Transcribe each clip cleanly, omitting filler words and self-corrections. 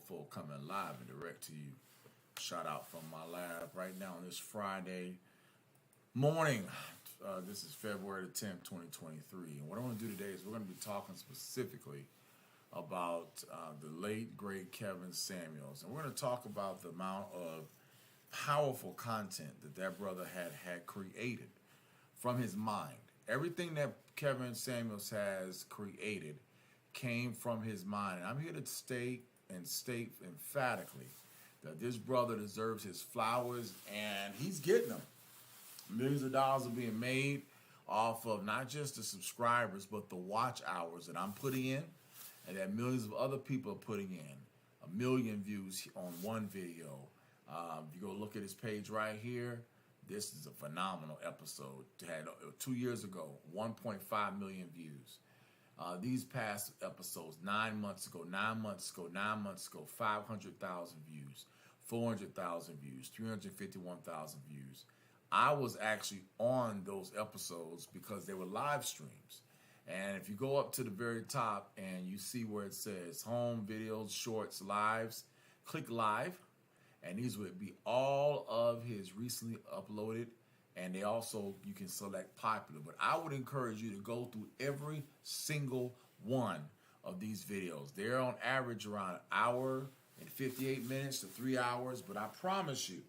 for coming live and direct to you. Shout out from my lab right now on this Friday morning. This is February the 10th, 2023. And what I want to do today is we're going to be talking specifically about the late, great Kevin Samuels. And we're going to talk about the amount of powerful content that brother had created from his mind. Everything that Kevin Samuels has created came from his mind. And I'm here to state emphatically that this brother deserves his flowers, and he's getting them. Millions of dollars are being made off of not just the subscribers, but the watch hours that I'm putting in, and that millions of other people are putting in. 1 million views on one video. If you go look at his page right here, this is a phenomenal episode. It had 2 years ago, 1.5 million views. These past episodes, 9 months ago, 500,000 views, 400,000 views, 351,000 views. I was actually on those episodes because they were live streams. And if you go up to the very top and you see where it says home, videos, shorts, lives, click live. And these would be all of his recently uploaded. And they also, you can select popular. But I would encourage you to go through every single one of these videos. They're on average around an hour and 58 minutes to 3 hours. But I promise you,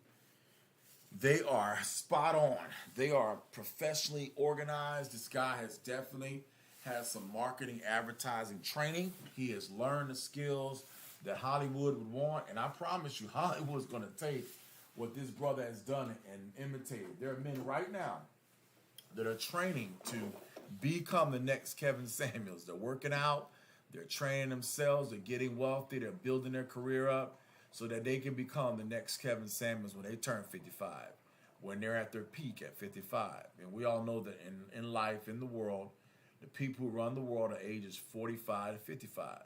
they are spot on. They are professionally organized. This guy has definitely had some marketing, advertising training. He has learned the skills that Hollywood would want. And I promise you, Hollywood's going to take what this brother has done and imitate it. There are men right now that are training to become the next Kevin Samuels. They're working out. They're training themselves. They're getting wealthy. They're building their career up so that they can become the next Kevin Samuels when they turn 55, when they're at their peak at 55. And we all know that in life, in the world, the people who run the world are ages 45 to 55.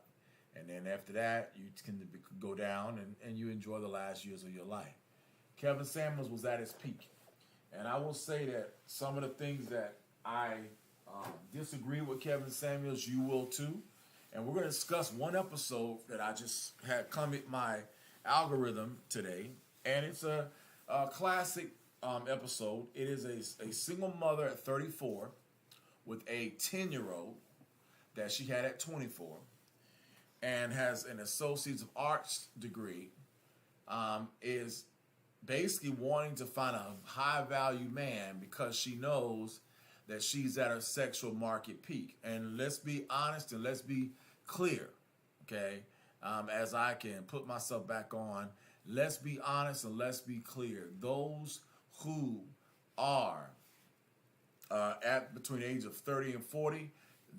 And then after that, you can go down and you enjoy the last years of your life. Kevin Samuels was at his peak. And I will say that some of the things that I disagree with Kevin Samuels, you will too. And we're going to discuss one episode that I just had come in my algorithm today. And it's a classic episode. It is a single mother at 34 with a 10-year-old that she had at 24 and has an Associates of Arts degree, is basically wanting to find a high-value man because she knows that she's at her sexual market peak. And let's be honest and let's be clear, okay? As I can put myself back on, let's be honest and let's be clear. Those who are at between the age of 30 and 40,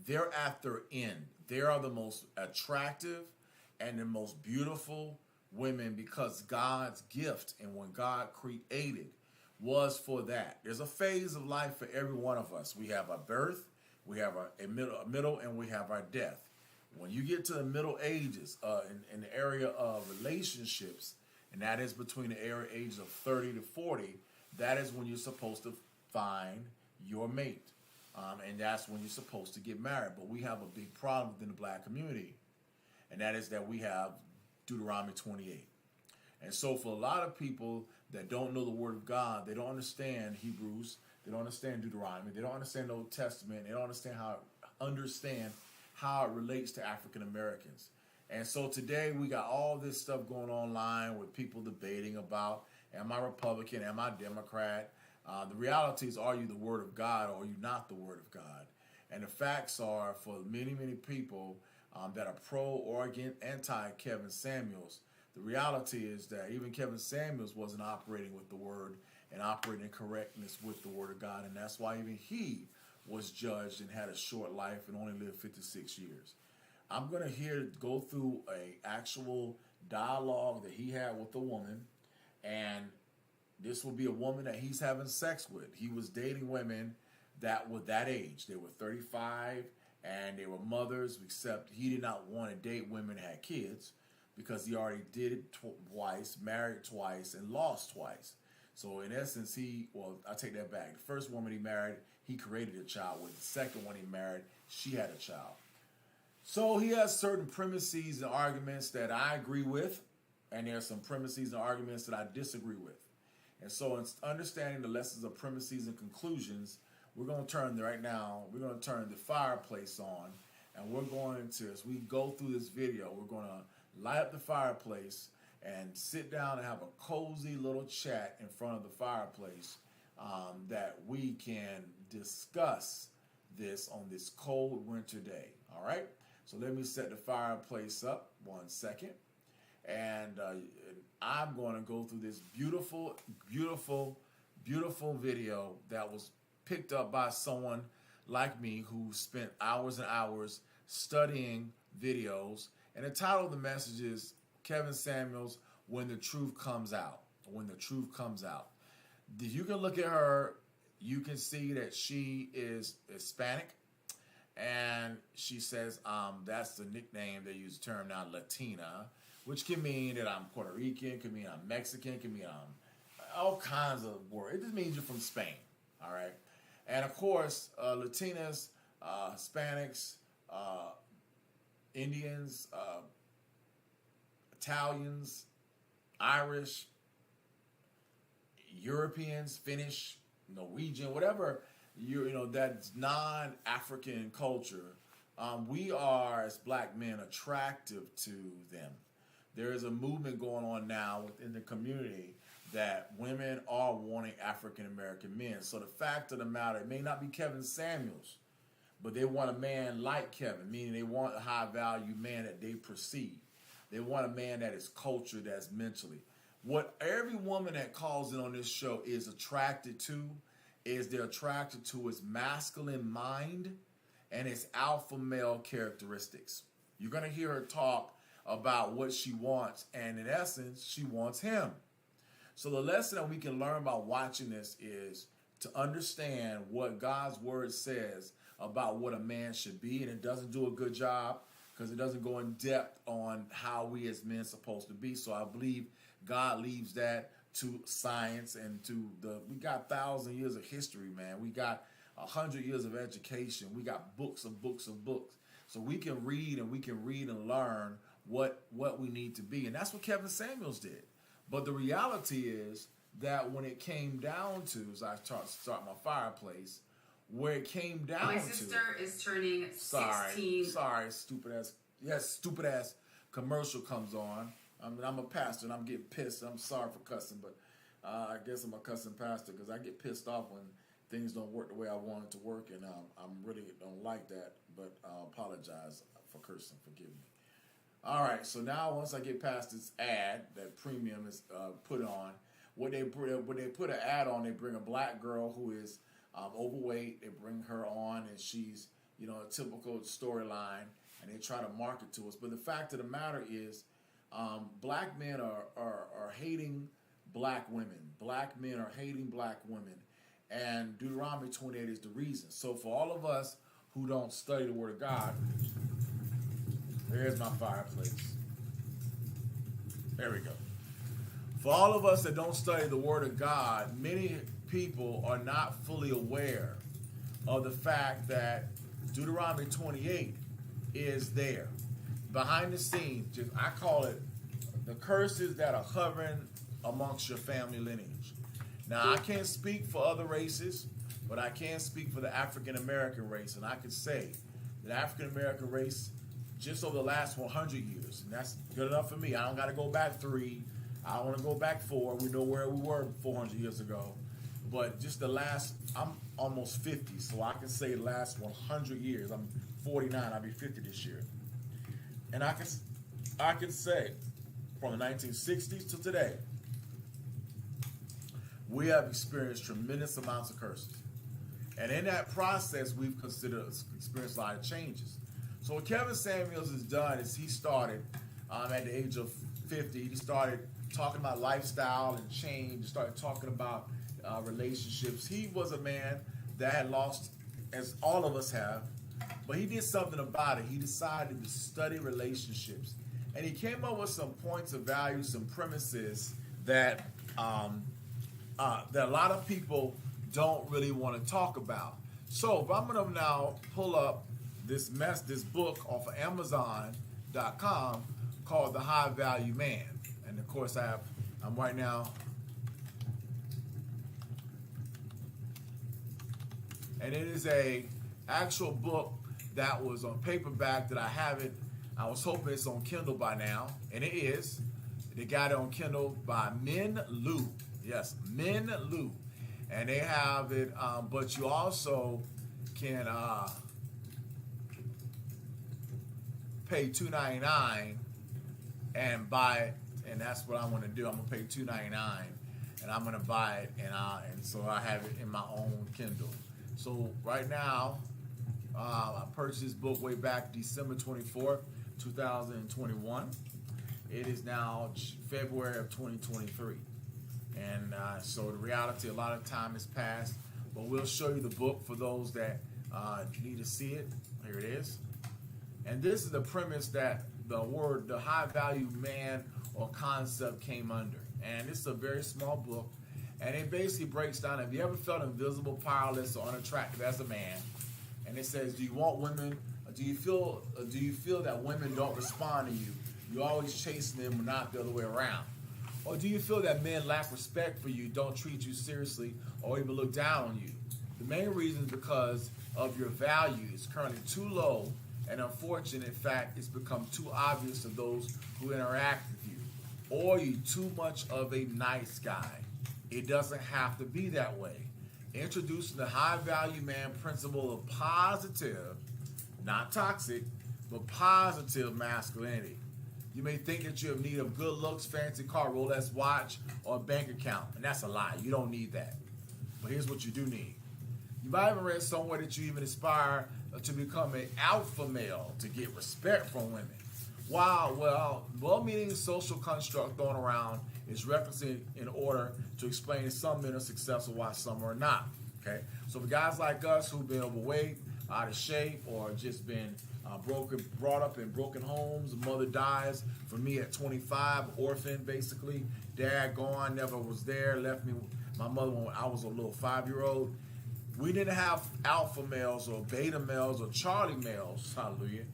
they're at their end. They are the most attractive and the most beautiful women because God's gift and when God created was for that. There's a phase of life for every one of us. We have our birth, we have a middle, and we have our death. When you get to the middle ages in the area of relationships, and that is between the ages of 30 to 40, that is when you're supposed to find your mate. And that's when you're supposed to get married. But we have a big problem within the black community, and that is that we have Deuteronomy 28. And so for a lot of people that don't know the Word of God, they don't understand Hebrews, they don't understand Deuteronomy, they don't understand the Old Testament, they don't understand how it relates to African Americans. And so today we got all this stuff going online with people debating about, am I Republican, am I Democrat? The reality is, are you the Word of God or are you not the Word of God? And the facts are, for many, many people that are pro or anti-Kevin Samuels, the reality is that even Kevin Samuels wasn't operating with the Word and operating in correctness with the Word of God. And that's why even he was judged and had a short life and only lived 56 years. I'm going to go through a actual dialogue that he had with a woman, and this will be a woman that he's having sex with. He was dating women that were that age. They were 35 and they were mothers, except he did not want to date women that had kids because he already did it twice, married twice, and lost twice. So in essence, I take that back. The first woman he married, he created a child with. The second one he married, she had a child. So he has certain premises and arguments that I agree with, and there are some premises and arguments that I disagree with. And so in understanding the lessons of premises and conclusions, we're going to turn the fireplace on, and we're going to, as we go through this video, we're going to light up the fireplace and sit down and have a cozy little chat in front of the fireplace, that we can discuss this on this cold winter day. All right? So let me set the fireplace up 1 second. And I'm going to go through this beautiful, beautiful, beautiful video that was picked up by someone like me who spent hours and hours studying videos. And the title of the message is Kevin Samuels, When the Truth Comes Out. When the Truth Comes Out. If you can look at her, you can see that she is Hispanic. And she says, that's the nickname, they use the term now, Latina, which can mean that I'm Puerto Rican, can mean I'm Mexican, can mean I'm all kinds of words. It just means you're from Spain, all right? And of course, Latinas, Hispanics, Indians, Italians, Irish, Europeans, Finnish, Norwegian, whatever, you know, that's non-African culture, we are, as black men, attractive to them. There is a movement going on now within the community that women are wanting African-American men. So the fact of the matter, it may not be Kevin Samuels, but they want a man like Kevin, meaning they want a high-value man that they perceive. They want a man that is cultured, that's mentally. What every woman that calls in on this show is attracted to is they're attracted to his masculine mind and his alpha male characteristics. You're going to hear her talk about what she wants, and in essence, she wants him. So the lesson that we can learn by watching this is to understand what God's word says about what a man should be, and it doesn't do a good job because it doesn't go in depth on how we as men are supposed to be. So I believe God leaves that to science and to we got 1,000 years of history, man. We got 100 years of education. We got books of books of books. So we can read and learn what we need to be. And that's what Kevin Samuels did. But the reality is that when it came down to, as I start my fireplace, where it came down to... My sister is turning 16. Sorry, stupid ass commercial comes on. I'm a pastor and I'm getting pissed. I'm sorry for cussing, but I guess I'm a cussing pastor because I get pissed off when things don't work the way I want it to work, and I'm really don't like that, but I'll apologize for cursing. Forgive me. All right, so now once I get past this ad that premium is put on, when they put an ad on, they bring a black girl who is overweight. They bring her on, and she's, you know, a typical storyline, and they try to market to us. But the fact of the matter is, black men are hating black women. Black men are hating black women. And Deuteronomy 28 is the reason. So for all of us who don't study the Word of God, there's my fireplace. There we go. For all of us that don't study the Word of God, many people are not fully aware of the fact that Deuteronomy 28 is there. Behind the scenes, I call it the curses that are hovering amongst your family lineage. Now, I can't speak for other races, but I can speak for the African-American race, and I can say that the African-American race, just over the last 100 years, and that's good enough for me. I don't got to go back 3. I don't want to go back 4. We know where we were 400 years ago. But just the last, I'm almost 50, so I can say the last 100 years. I'm 49, I'll be 50 this year. And I can say, from the 1960s to today, we have experienced tremendous amounts of curses. And in that process, we've experienced a lot of changes. So what Kevin Samuels has done is he started, at the age of 50, he started talking about lifestyle and change, he started talking about relationships. He was a man that had lost, as all of us have, but he did something about it. He decided to study relationships. And he came up with some points of value, some premises that that a lot of people don't really want to talk about. So if I'm going to now pull up this book off of Amazon.com called The High Value Man. And of course I'm right now, and it is a actual book that was on paperback that I was hoping it's on Kindle by now, and it is. They got it on Kindle by Min Liu. Yes, Min Liu. And they have it, but you also can pay $2.99 and buy it, and that's what I'm going to do. I'm going to pay $2.99 and I'm going to buy it, and so I have it in my own Kindle. So right now, I purchased this book way back December 24th, 2021. It is now February of 2023. And so the reality, a lot of time has passed, but we'll show you the book for those that need to see it. Here it is. And this is the premise that the high value man or concept came under. And it's a very small book. And it basically breaks down, have you ever felt invisible, powerless, or unattractive as a man? And it says, do you want women, do you feel that women don't respond to you? You're always chasing them and not the other way around. Or do you feel that men lack respect for you, don't treat you seriously, or even look down on you? The main reason is because of your value is currently too low, and unfortunate fact, it's become too obvious to those who interact with you. Or you're too much of a nice guy. It doesn't have to be that way. Introducing the high value man principle of positive, not toxic, but positive masculinity. You may think that you're in need of good looks, fancy car, Rolex watch, or a bank account. And that's a lie. You don't need that. But here's what you do need. You might have read somewhere that you even aspire to become an alpha male to get respect from women. Well-meaning social construct thrown around is referenced in order to explain some men are successful while some are not. Okay? So for guys like us who've been overweight, out of shape, or just been brought up in broken homes, mother dies, for me at 25, orphan basically, dad gone, never was there, left me, my mother when I was a little 5-year-old. We didn't have alpha males or beta males or Charlie males, hallelujah,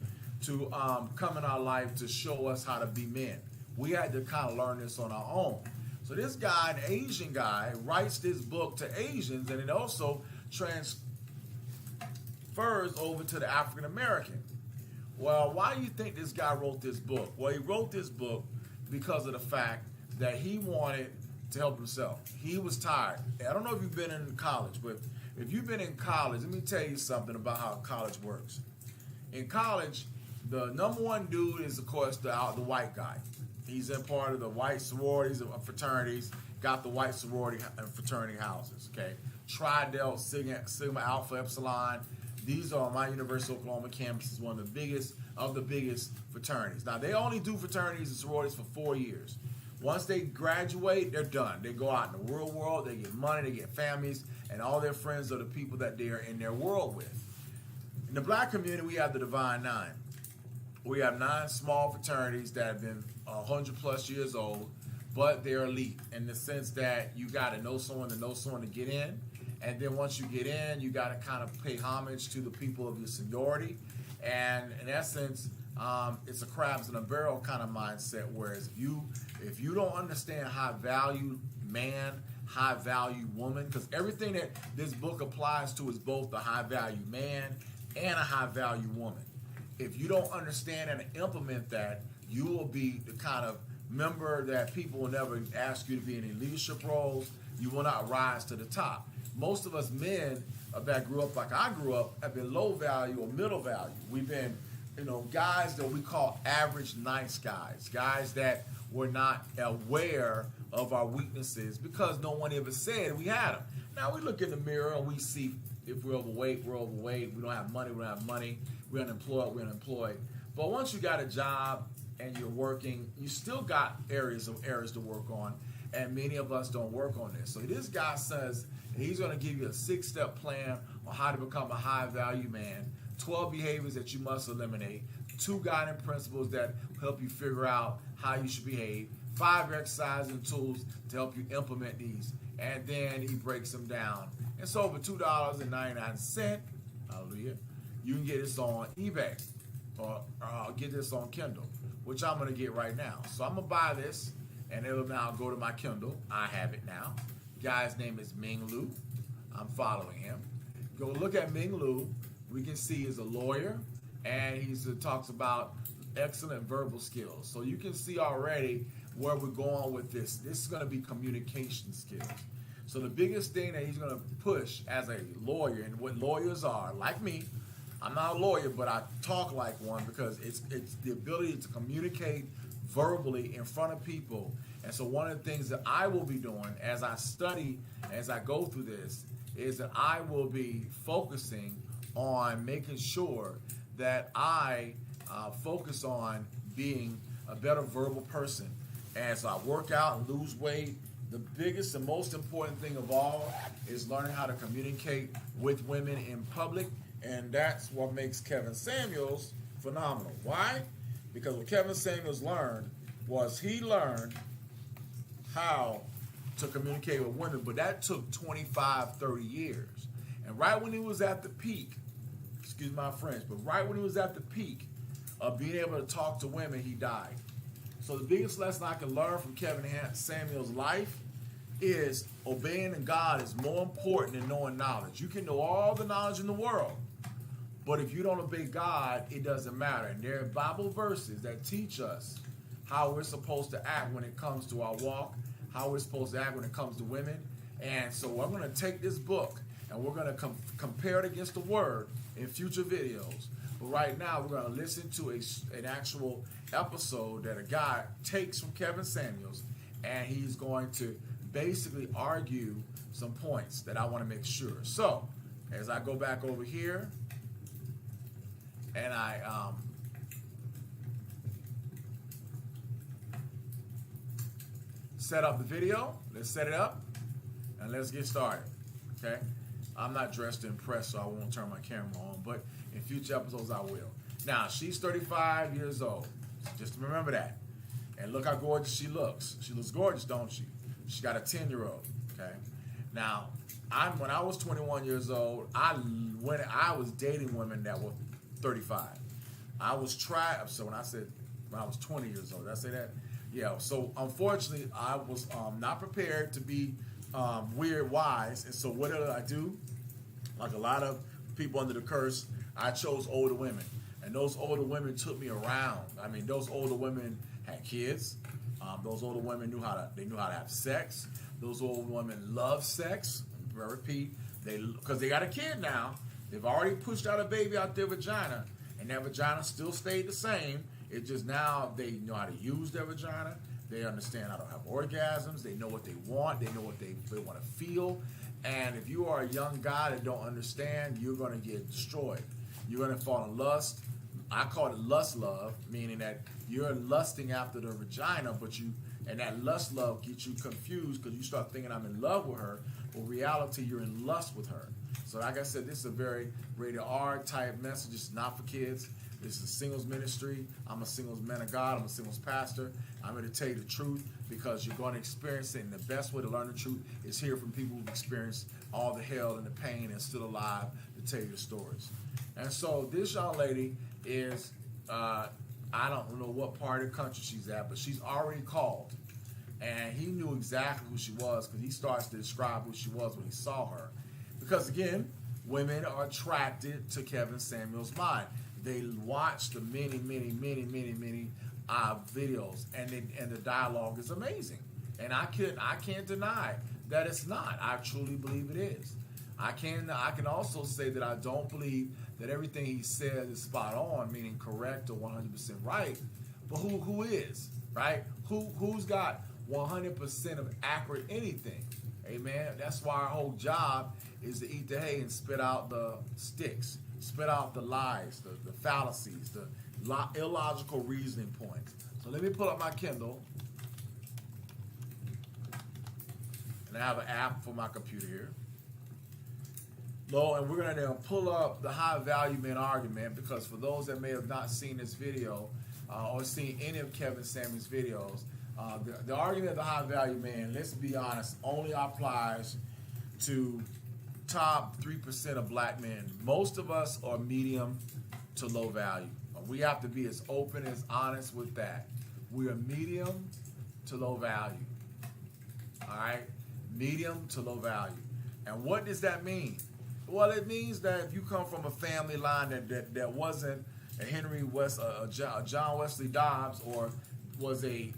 to come in our life to show us how to be men. We had to kind of learn this on our own. So this guy, an Asian guy, writes this book to Asians, and it also transfers over to the African American. Well, why do you think this guy wrote this book? Well, he wrote this book because of the fact that he wanted to help himself. He was tired. I don't know if you've been in college, but if you've been in college, let me tell you something about how college works. In college, the number one dude is, of course, the white guy. He's in part of the white sororities and fraternities, got the white sorority and fraternity houses, okay? Tri Delta, Sigma Alpha, Epsilon. These are on my University of Oklahoma campus, is one of the biggest fraternities. Now, they only do fraternities and sororities for 4 years. Once they graduate, they're done. They go out in the real world, they get money, they get families, and all their friends are the people that they are in their world with. In the black community, we have the Divine Nine. We have 9 small fraternities that have been 100 plus years old, but they're elite in the sense that you got to know someone to get in. And then once you get in, you got to kind of pay homage to the people of your seniority. And in essence, it's a crabs in a barrel kind of mindset. Whereas if you don't understand high value man, high value woman, because everything that this book applies to is both a high value man and a high value woman. If you don't understand and implement that, you will be the kind of member that people will never ask you to be in any leadership roles. You will not rise to the top. Most of us men that grew up like I grew up have been low value or middle value. We've been, guys that we call average nice guys, guys that were not aware of our weaknesses because no one ever said we had them. Now we look in the mirror and we see if we're overweight, we're overweight. We don't have money, we don't have money. We're unemployed, we're unemployed. But once you got a job and you're working, you still got areas to work on, and many of us don't work on this. So this guy says he's going to give you a 6-step plan on how to become a high-value man, 12 behaviors that you must eliminate, 2 guiding principles that help you figure out how you should behave, 5 exercises and tools to help you implement these, and then he breaks them down. It's over $2.99, hallelujah. you can get this on eBay or get this on Kindle, which I'm going to get right now. So I'm going to buy this, and it'll now go to my Kindle. I have it now. The guy's name is Ming Lu. I'm following him. Go look at Ming Lu. We can see he's a lawyer, and he talks about excellent verbal skills. So you can see already where we're going with this. This is going to be communication skills. So the biggest thing that he's going to push as a lawyer, and what lawyers are, like me, I'm not a lawyer, but I talk like one because it's the ability to communicate verbally in front of people. And so one of the things that I will be doing as I study, as I go through this, is that I will be focusing on making sure that I focus on being a better verbal person. As I work out and lose weight, the biggest and most important thing of all is learning how to communicate with women in public, and that's what makes Kevin Samuels phenomenal. Why? Because what Kevin Samuels learned was he learned how to communicate with women, but that took 25, 30 years. And right when he was at the peak, excuse my French, but right when he was at the peak of being able to talk to women, he died. So the biggest lesson I can learn from Kevin Samuels' life is obeying God is more important than knowing knowledge. You can know all the knowledge in the world, but if you don't obey God, it doesn't matter. And there are Bible verses that teach us how we're supposed to act when it comes to our walk, how we're supposed to act when it comes to women. And so I'm going to take this book and we're going to compare it against the Word in future videos. But right now, we're going to listen to an actual episode that a guy takes from Kevin Samuels, and he's going to basically argue some points that I want to make sure. So, as I go back over here, and I set up the video, let's set it up, and let's get started, okay? I'm not dressed to impress, so I won't turn my camera on, but in future episodes I will. Now, she's 35 years old. Just remember that. And look how gorgeous she looks. She looks gorgeous, don't she? She got a 10-year-old, okay? Now, when I was 21 years old, I was dating women that were 35. So when I was 20 years old, did I say that? Yeah, so unfortunately, I was not prepared to be weird wise. And so what did I do? Like a lot of people under the curse, I chose older women. And those older women took me around. I mean, those older women had kids. Those older women knew how to have sex. Those older women love sex. I repeat, because they got a kid now. They've already pushed out a baby out their vagina, and that vagina still stayed the same. It just now they know how to use their vagina. They understand how to have orgasms. They know what they want. They know what they want to feel. And if you are a young guy that don't understand, you're going to get destroyed. You're going to fall in lust. I call it lust love, meaning that you're lusting after the vagina, and that lust love gets you confused because you start thinking I'm in love with her. Well, reality, you're in lust with her. So like I said, this is a very rated R type message. It's not for kids. This is a singles ministry. I'm a singles man of God. I'm a singles pastor. I'm going to tell you the truth because you're going to experience it. And the best way to learn the truth is hear from people who've experienced all the hell and the pain and still alive to tell you the stories. And so this young lady is, I don't know what part of the country she's at, but she's already called. And he knew exactly who she was because he starts to describe who she was when he saw her. Because again, women are attracted to Kevin Samuels' mind. They watch the many videos, and the dialogue is amazing. And I can't deny that it's not. I truly believe it is. I can also say that I don't believe that everything he says is spot on, meaning correct or 100% right. But who is, right? Who's got 100% of accurate anything? Amen. That's why our whole job is to eat the hay and spit out the sticks, spit out the lies, the fallacies, the illogical reasoning points. So let me pull up my Kindle. And I have an app for my computer here. And we're going to pull up the high value men argument, because for those that may have not seen this video or seen any of Kevin Samuels' videos, the argument of the high value man, let's be honest, only applies to top 3% of black men. Most of us are medium to low value. We have to be as open, as honest with that. We are medium to low value. All right? Medium to low value. And what does that mean? Well, it means that if you come from a family line that wasn't a John Wesley Dobbs, or was a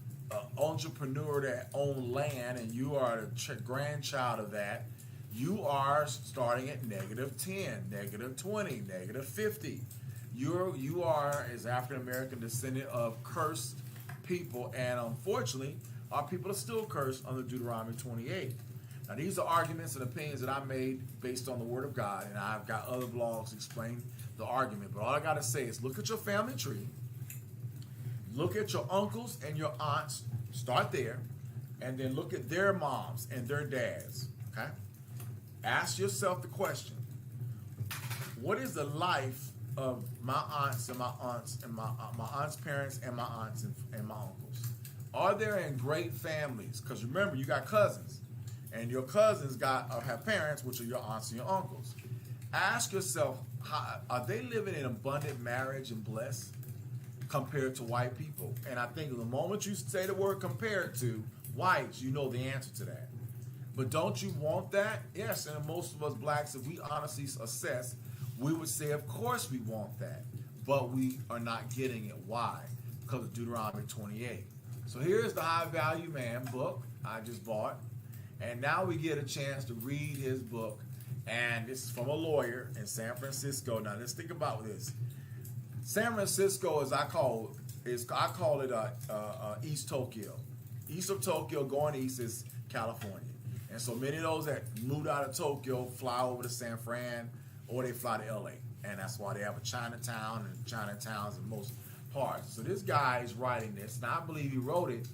entrepreneur that owned land, and you are the grandchild of that, you are starting at -10, -20, -50. You are as African American descendant of cursed people, and unfortunately, our people are still cursed under Deuteronomy 28. Now, these are arguments and opinions that I made based on the Word of God, and I've got other blogs explaining the argument. But all I got to say is look at your family tree, look at your uncles and your aunts, start there, and then look at their moms and their dads, okay? Ask yourself the question, what is the life of my aunts and my aunts' parents and my aunts and my uncles? Are they in great families? Because remember, you got cousins, and your cousins have parents, which are your aunts and your uncles. Ask yourself, are they living in abundant marriage and blessed compared to white people? And I think the moment you say the word compared to whites, you know the answer to that. But don't you want that? Yes, and most of us blacks, if we honestly assess, we would say, of course we want that. But we are not getting it. Why? Because of Deuteronomy 28. So here's the High Value Man book I just bought. And now we get a chance to read his book. And this is from a lawyer in San Francisco. Now let's think about this. San Francisco, as I call it East Tokyo. East of Tokyo, going east is California. And so many of those that moved out of Tokyo fly over to San Fran, or they fly to LA. And that's why they have a Chinatown, and Chinatowns in most parts. So this guy is writing this, and I believe he wrote it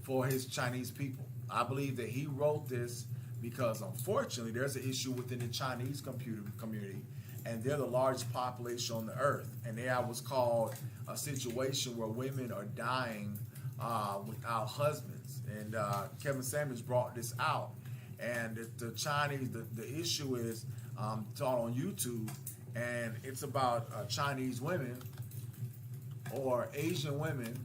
for his Chinese people. I believe that he wrote this because, unfortunately, there's an issue within the Chinese community, and they're the largest population on the earth. And they have what's called a situation where women are dying without husbands. And Kevin Samuels brought this out. And the Chinese, the issue is taught on YouTube, and it's about Chinese women or Asian women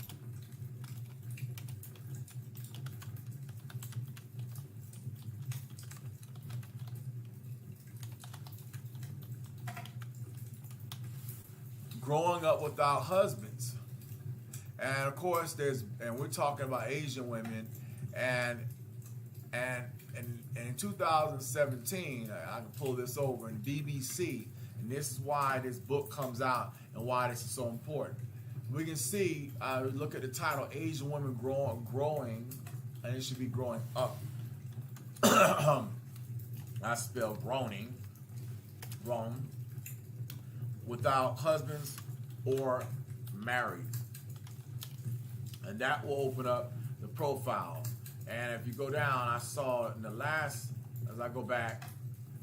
growing up without husbands. And of course we're talking about Asian women, and in 2017, I can pull this over in BBC, and this is why this book comes out and why this is so important. We can see, look at the title, Asian Women Growing, and it should be growing up. I spell groaning, grown, without husbands or married. And that will open up the profile. And if you go down, I saw in the last, as I go back,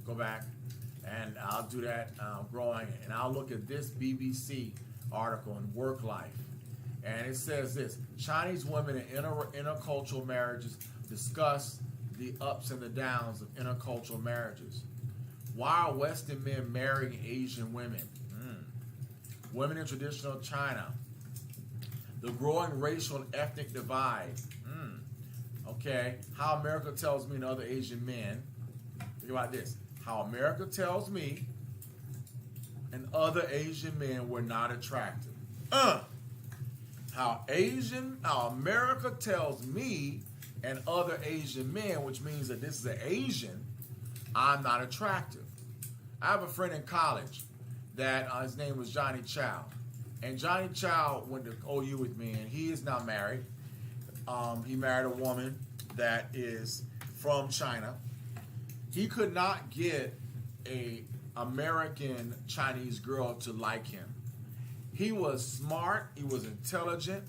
and I'll do that, growing, and I'll look at this BBC article in Work Life. And it says this: Chinese women in intercultural marriages discuss the ups and the downs of intercultural marriages. Why are Western men marrying Asian women? Women in traditional China. The growing racial and ethnic divide. Okay, how America tells me and other Asian men. Think about this. How America tells me and other Asian men were not attractive. How America tells me and other Asian men, which means that this is an Asian, I'm not attractive. I have a friend in college that his name was Johnny Chow. And Johnny Chow went to OU with me, and he is now married. He married a woman that is from China. He could not get a American Chinese girl to like him. He was smart. He was intelligent.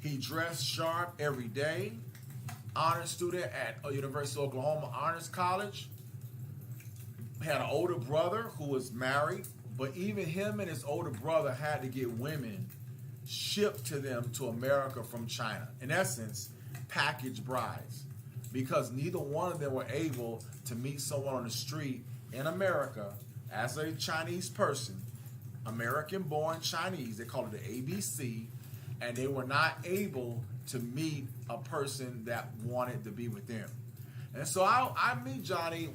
He dressed sharp every day. Honor student at University of Oklahoma Honors College. Had an older brother who was married, but even him and his older brother had to get women shipped to them to America from China. In essence, package brides, because neither one of them were able to meet someone on the street in America as a Chinese person, American-born Chinese, they call it the ABC, and they were not able to meet a person that wanted to be with them. And so I meet Johnny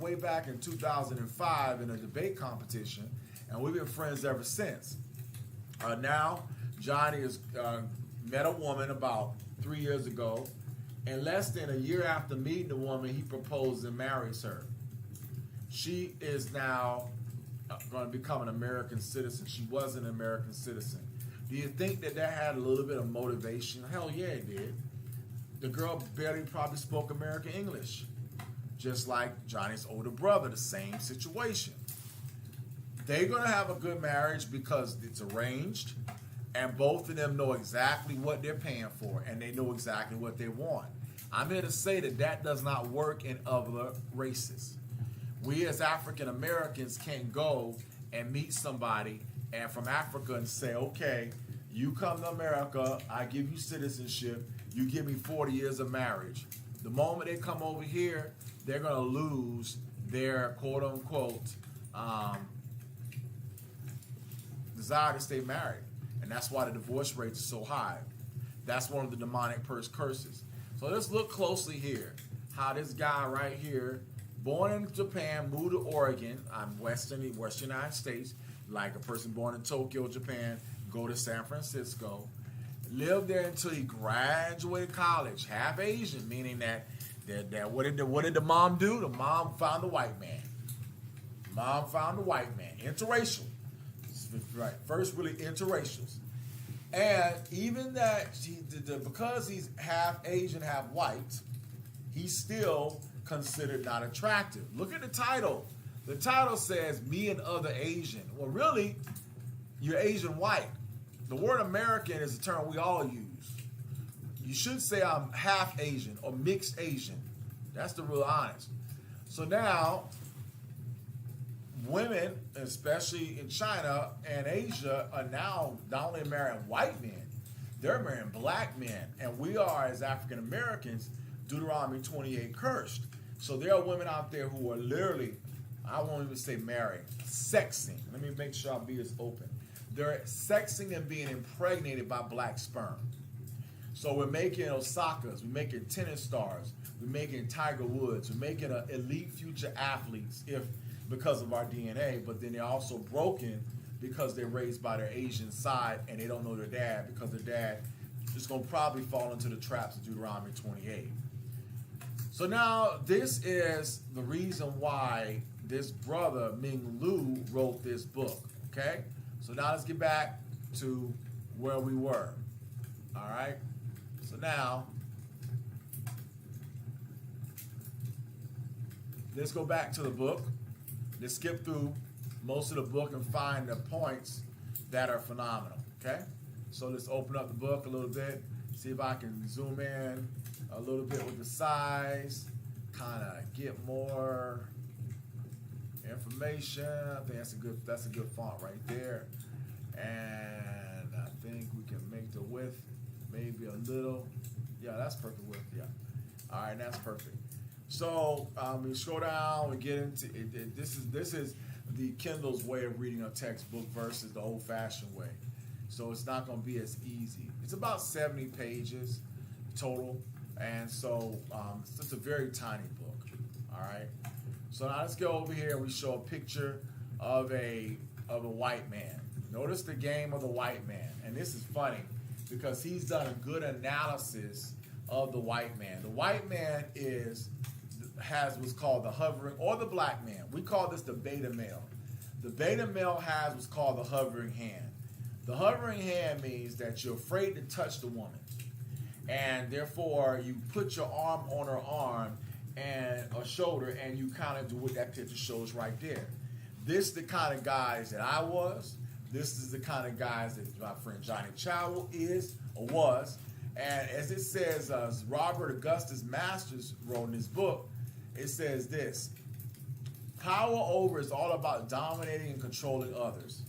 way back in 2005 in a debate competition, and we've been friends ever since. Now, Johnny has met a woman about 3 years ago, and less than a year after meeting the woman, he proposes and marries her. She is now going to become an American citizen. She was an American citizen. Do you think that had a little bit of motivation? Hell yeah, it did. The girl barely probably spoke American English. Just like Johnny's older brother, the same situation. They're going to have a good marriage because it's arranged, and both of them know exactly what they're paying for, and they know exactly what they want. I'm here to say that does not work in other races. We as African Americans can't go and meet somebody and from Africa and say, okay, you come to America, I give you citizenship, you give me 40 years of marriage. The moment they come over here, they're going to lose their quote-unquote desire to stay married. And that's why the divorce rate is so high. That's one of the demonic curses. So let's look closely here. How this guy right here, born in Japan, moved to Oregon, Western United States, like a person born in Tokyo, Japan, go to San Francisco, lived there until he graduated college, half Asian, meaning that what did the mom do? The mom found the white man. Mom found the white man, interracial. Right, first really interracials. And even that, because he's half Asian, half white, he's still considered not attractive. Look at the title. The title says, me and other Asian. Well, really, you're Asian white. The word American is a term we all use. You should say I'm half Asian or mixed Asian. That's the real honest. So now, women, especially in China and Asia, are now not only marrying white men, they're marrying black men. And we are, as African Americans, Deuteronomy 28 cursed. So there are women out there who are literally, I won't even say marrying, sexing. Let me make sure I'll be this open. They're sexing and being impregnated by black sperm. So we're making Osakas, we're making tennis stars, we're making Tiger Woods, we're making elite future athletes because of our DNA, but then they're also broken because they're raised by their Asian side and they don't know their dad because their dad is going to probably fall into the traps of Deuteronomy 28. So now this is the reason why this brother, Ming Lu, wrote this book, okay? So now let's get back to where we were, all right? So now, let's go back to the book. Let's skip through most of the book and find the points that are phenomenal, okay? So let's open up the book a little bit, see if I can zoom in a little bit with the size, kind of get more information. I think that's a good font right there. And I think we can make the width maybe a little. Yeah, that's perfect width, yeah. All right, that's perfect. So we scroll down, we get into it. This is the Kindle's way of reading a textbook versus the old-fashioned way. So it's not going to be as easy. It's about 70 pages total, and so it's just a very tiny book. All right. So now let's go over here and we show a picture of a white man. Notice the game of the white man, and this is funny because he's done a good analysis of the white man. The white man has what's called the hovering, or the black man. We call this the beta male. The beta male has what's called the hovering hand. The hovering hand means that you're afraid to touch the woman, and therefore you put your arm on her arm and a shoulder, and you kind of do what that picture shows right there. This is the kind of guys that I was. This is the kind of guys that my friend Johnny Chow is or was. And as it says, Robert Augustus Masters wrote in his book, it says this: power over is all about dominating and controlling others.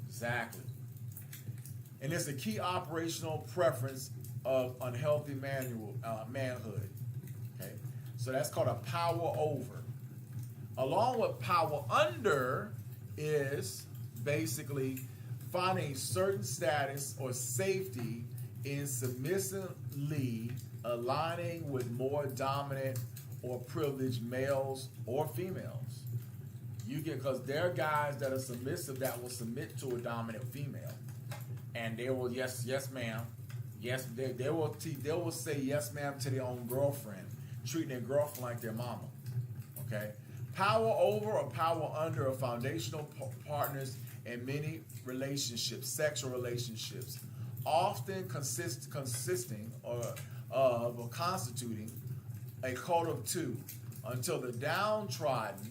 Exactly. And it's a key operational preference of unhealthy manhood. Okay? So that's called a power over. Along with power under is basically finding certain status or safety in submissively aligning with more dominant or privileged males or females. You get, because there are guys that are submissive that will submit to a dominant female, and they will yes ma'am, yes they will say yes ma'am to their own girlfriend, treating their girlfriend like their mama. Okay, power over or power under are foundational partners in many relationships, sexual relationships, often consisting or constituting a code of two, until the downtrodden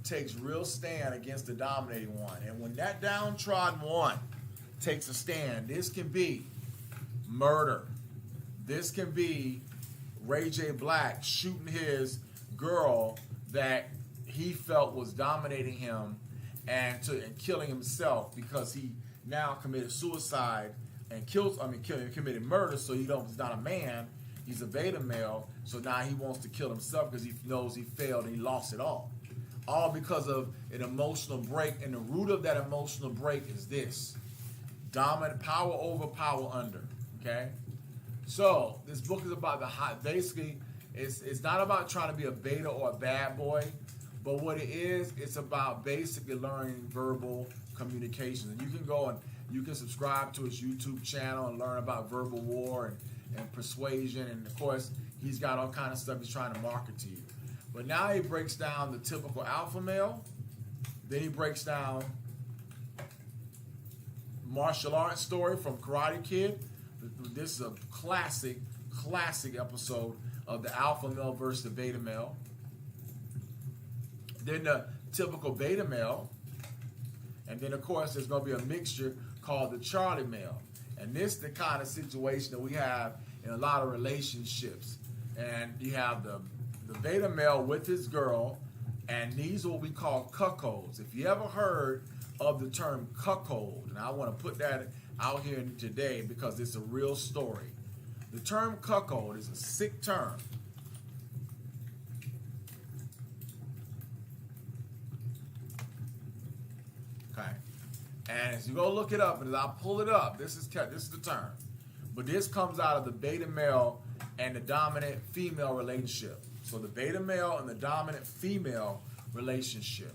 takes real stand against the dominating one. And when that downtrodden one takes a stand, this can be murder. This can be Ray J. Black shooting his girl that he felt was dominating him and killing himself because he now committed suicide and committed murder. So he's not a man, he's a beta male. So now he wants to kill himself because he knows he failed and he lost it all. All because of an emotional break, and the root of that emotional break is this: dominant power over, power under. Okay, so this book is about basically, it's not about trying to be a beta or a bad boy, but what it is, it's about basically learning verbal communication. And you can go and you can subscribe to his YouTube channel and learn about verbal war and persuasion, and of course he's got all kind of stuff he's trying to market to you. But now he breaks down the typical alpha male. Then he breaks down martial arts story from Karate Kid. This is a classic episode of the alpha male versus the beta male. Then the typical beta male. And then, of course, there's going to be a mixture called the Charlie male. And this is the kind of situation that we have in a lot of relationships. And you have the beta male with his girl, and these are what we call cuckolds. If you ever heard of the term cuckold, and I want to put that out here today because it's a real story. The term cuckold is a sick term. Okay, and as you go look it up, and as I pull it up, this is the term. But this comes out of the beta male and the dominant female relationship. So the beta male and the dominant female relationship.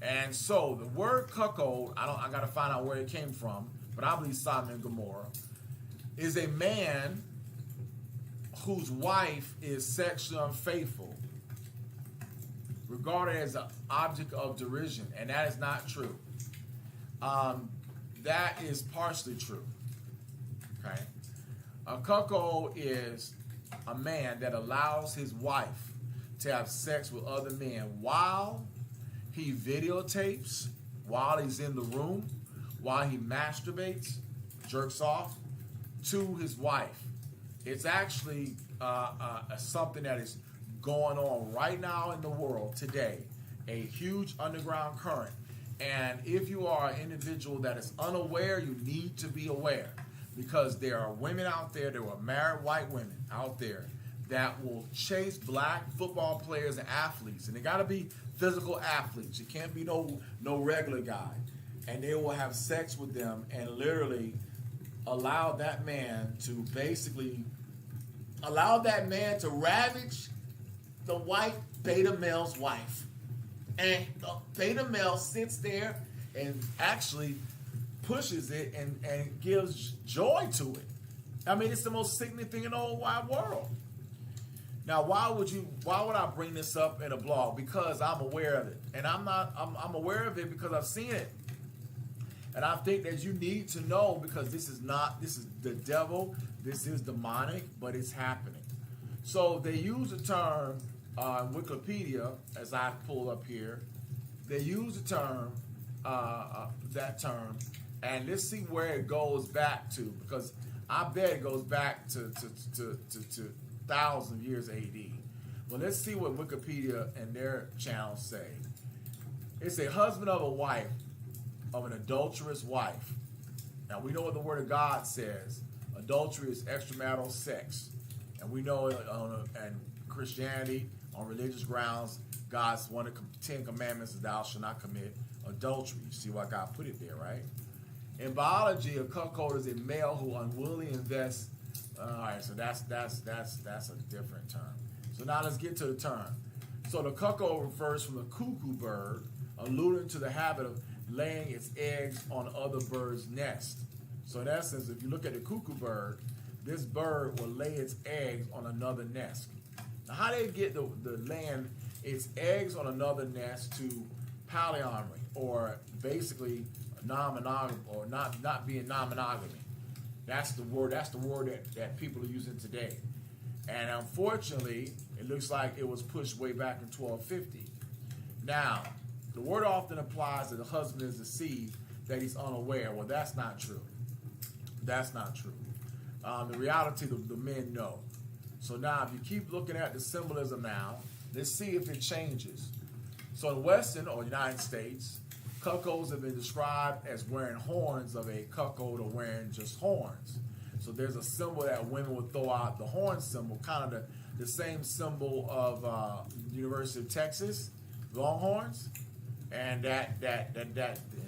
And so the word cuckold, I got to find out where it came from, but I believe Sodom and Gomorrah, is a man whose wife is sexually unfaithful, regarded as an object of derision, and that is not true. That is partially true. Okay, a cuckold is a man that allows his wife to have sex with other men while he videotapes, while he's in the room, while he masturbates, jerks off to his wife. It's actually something that is going on right now in the world today, a huge underground current. And if you are an individual that is unaware, you need to be aware, because there are women out there, there are married white women out there that will chase black football players and athletes, and they got to be physical athletes. You can't be no regular guy. And they will have sex with them and literally allow that man to ravage the white beta male's wife. And the beta male sits there and actually pushes it and gives joy to it. I mean, it's the most sickening thing in the whole wide world. Now, why would I bring this up in a blog? Because I'm aware of it. And I'm aware of it because I've seen it. And I think that you need to know, because this is the devil, this is demonic, but it's happening. So they use the term, Wikipedia, as I pull up here, they use the term, that term, and let's see where it goes back to, because I bet it goes back to 1,000 years AD. But let's see what Wikipedia and their channels say. It's a husband of a wife, of an adulterous wife. Now we know what the Word of God says. Adultery is extramarital sex. And we know in Christianity, on religious grounds. God's one of the 10 commandments is thou shalt not commit adultery. You see why God put it there, right? In biology, a cuckold is a male who unwillingly invests. All right, so that's a different term. So now let's get to the term. So the cuckold refers from the cuckoo bird, alluding to the habit of laying its eggs on other birds' nests. So in essence, if you look at the cuckoo bird, this bird will lay its eggs on another nest. Now, how they get the laying its eggs on another nest to polyamory, or basically non-monogamy, or not being non-monogamy. That's the word that people are using today. And unfortunately, it looks like it was pushed way back in 1250. Now, the word often implies that the husband is deceived, that he's unaware. Well, that's not true. That's not true. The reality, the men know. So now, if you keep looking at the symbolism now, let's see if it changes. So in Western or United States, cuckolds have been described as wearing horns of a cuckold or wearing just horns. So there's a symbol that women would throw out, the horn symbol, kind of the same symbol of University of Texas, Longhorns. And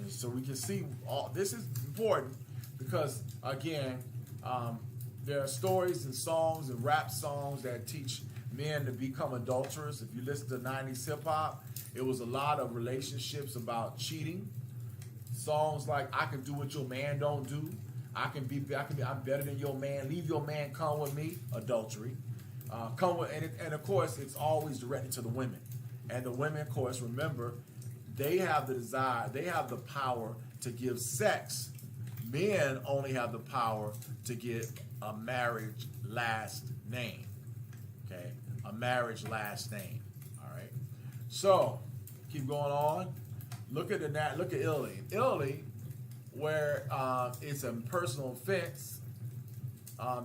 so we can see this is important because, again, there are stories and songs and rap songs that teach men to become adulterers. If you listen to 90s hip-hop, it was a lot of relationships about cheating. Songs like "I can do what your man don't do," I'm better than your man. Leave your man, come with me. Adultery. And of course, it's always directed to the women. And the women, of course, remember, they have the desire, they have the power to give sex. Men only have the power to get a marriage last name. Okay, a marriage last name. All right. So keep going on. Look at Italy. Italy, where it's a personal offense,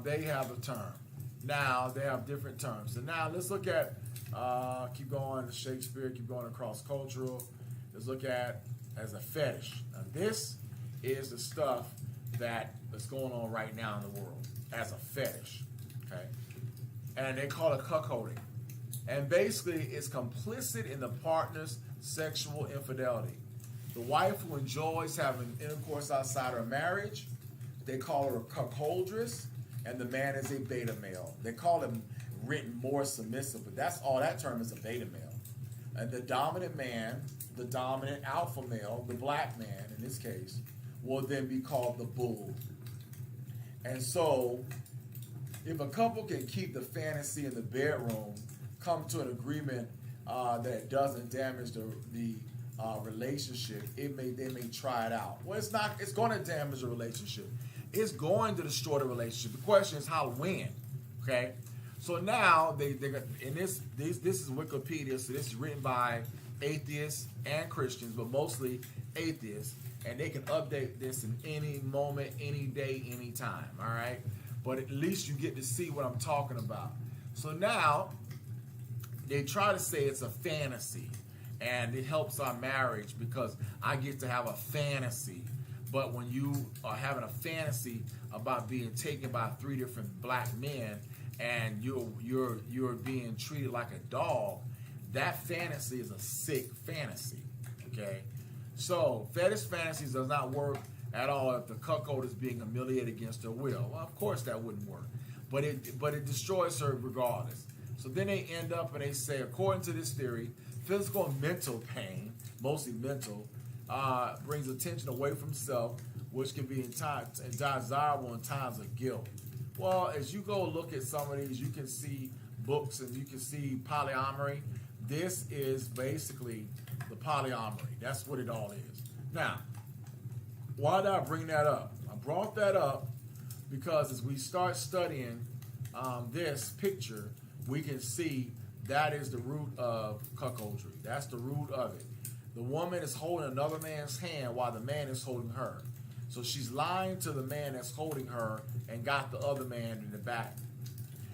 they have a term. Now they have different terms. So now let's look at keep going to Shakespeare. Keep going across cultural. Let's look at as a fetish. Now this is the stuff that is going on right now in the world as a fetish. Okay, and they call it cuckolding. And basically, it's complicit in the partner's sexual infidelity. The wife who enjoys having intercourse outside her marriage, they call her a cuckoldress, and the man is a beta male. They call him written more submissive, but that's all that term is, a beta male. And the dominant man, the dominant alpha male, the black man in this case, will then be called the bull. And so, if a couple can keep the fantasy in the bedroom, come to an agreement that doesn't damage the relationship, they may try it out. Well, it's not. It's going to damage the relationship. It's going to destroy the relationship. The question is how, when. Okay. So now they got, and this is Wikipedia. So this is written by atheists and Christians, but mostly atheists, and they can update this in any moment, any day, any time. All right. But at least you get to see what I'm talking about. So now they try to say it's a fantasy, and it helps our marriage because I get to have a fantasy. But when you are having a fantasy about being taken by 3 different black men and you're being treated like a dog, that fantasy is a sick fantasy. Okay, so fetish fantasies does not work at all if the cuckold is being humiliated against her will. Well, of course that wouldn't work, but it destroys her regardless. So then they end up and they say, according to this theory, physical and mental pain, mostly mental, brings attention away from self, which can be desirable in times of guilt. Well, as you go look at some of these, you can see books and you can see polyamory. This is basically the polyamory. That's what it all is. Now, why did I bring that up? I brought that up because as we start studying this picture, we can see that is the root of cuckoldry. That's the root of it. The woman is holding another man's hand while the man is holding her. So she's lying to the man that's holding her and got the other man in the back.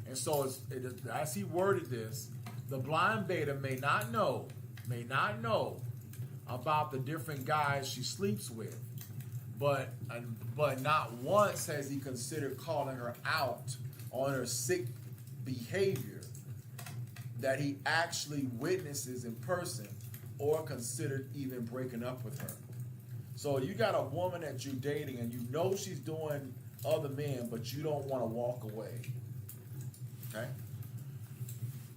And so as he worded this, the blind beta may not know about the different guys she sleeps with. But not once has he considered calling her out on her sick behavior. that he actually witnesses in person or considered even breaking up with her. So you got a woman that you're dating and you know she's doing other men, but you don't want to walk away. Okay?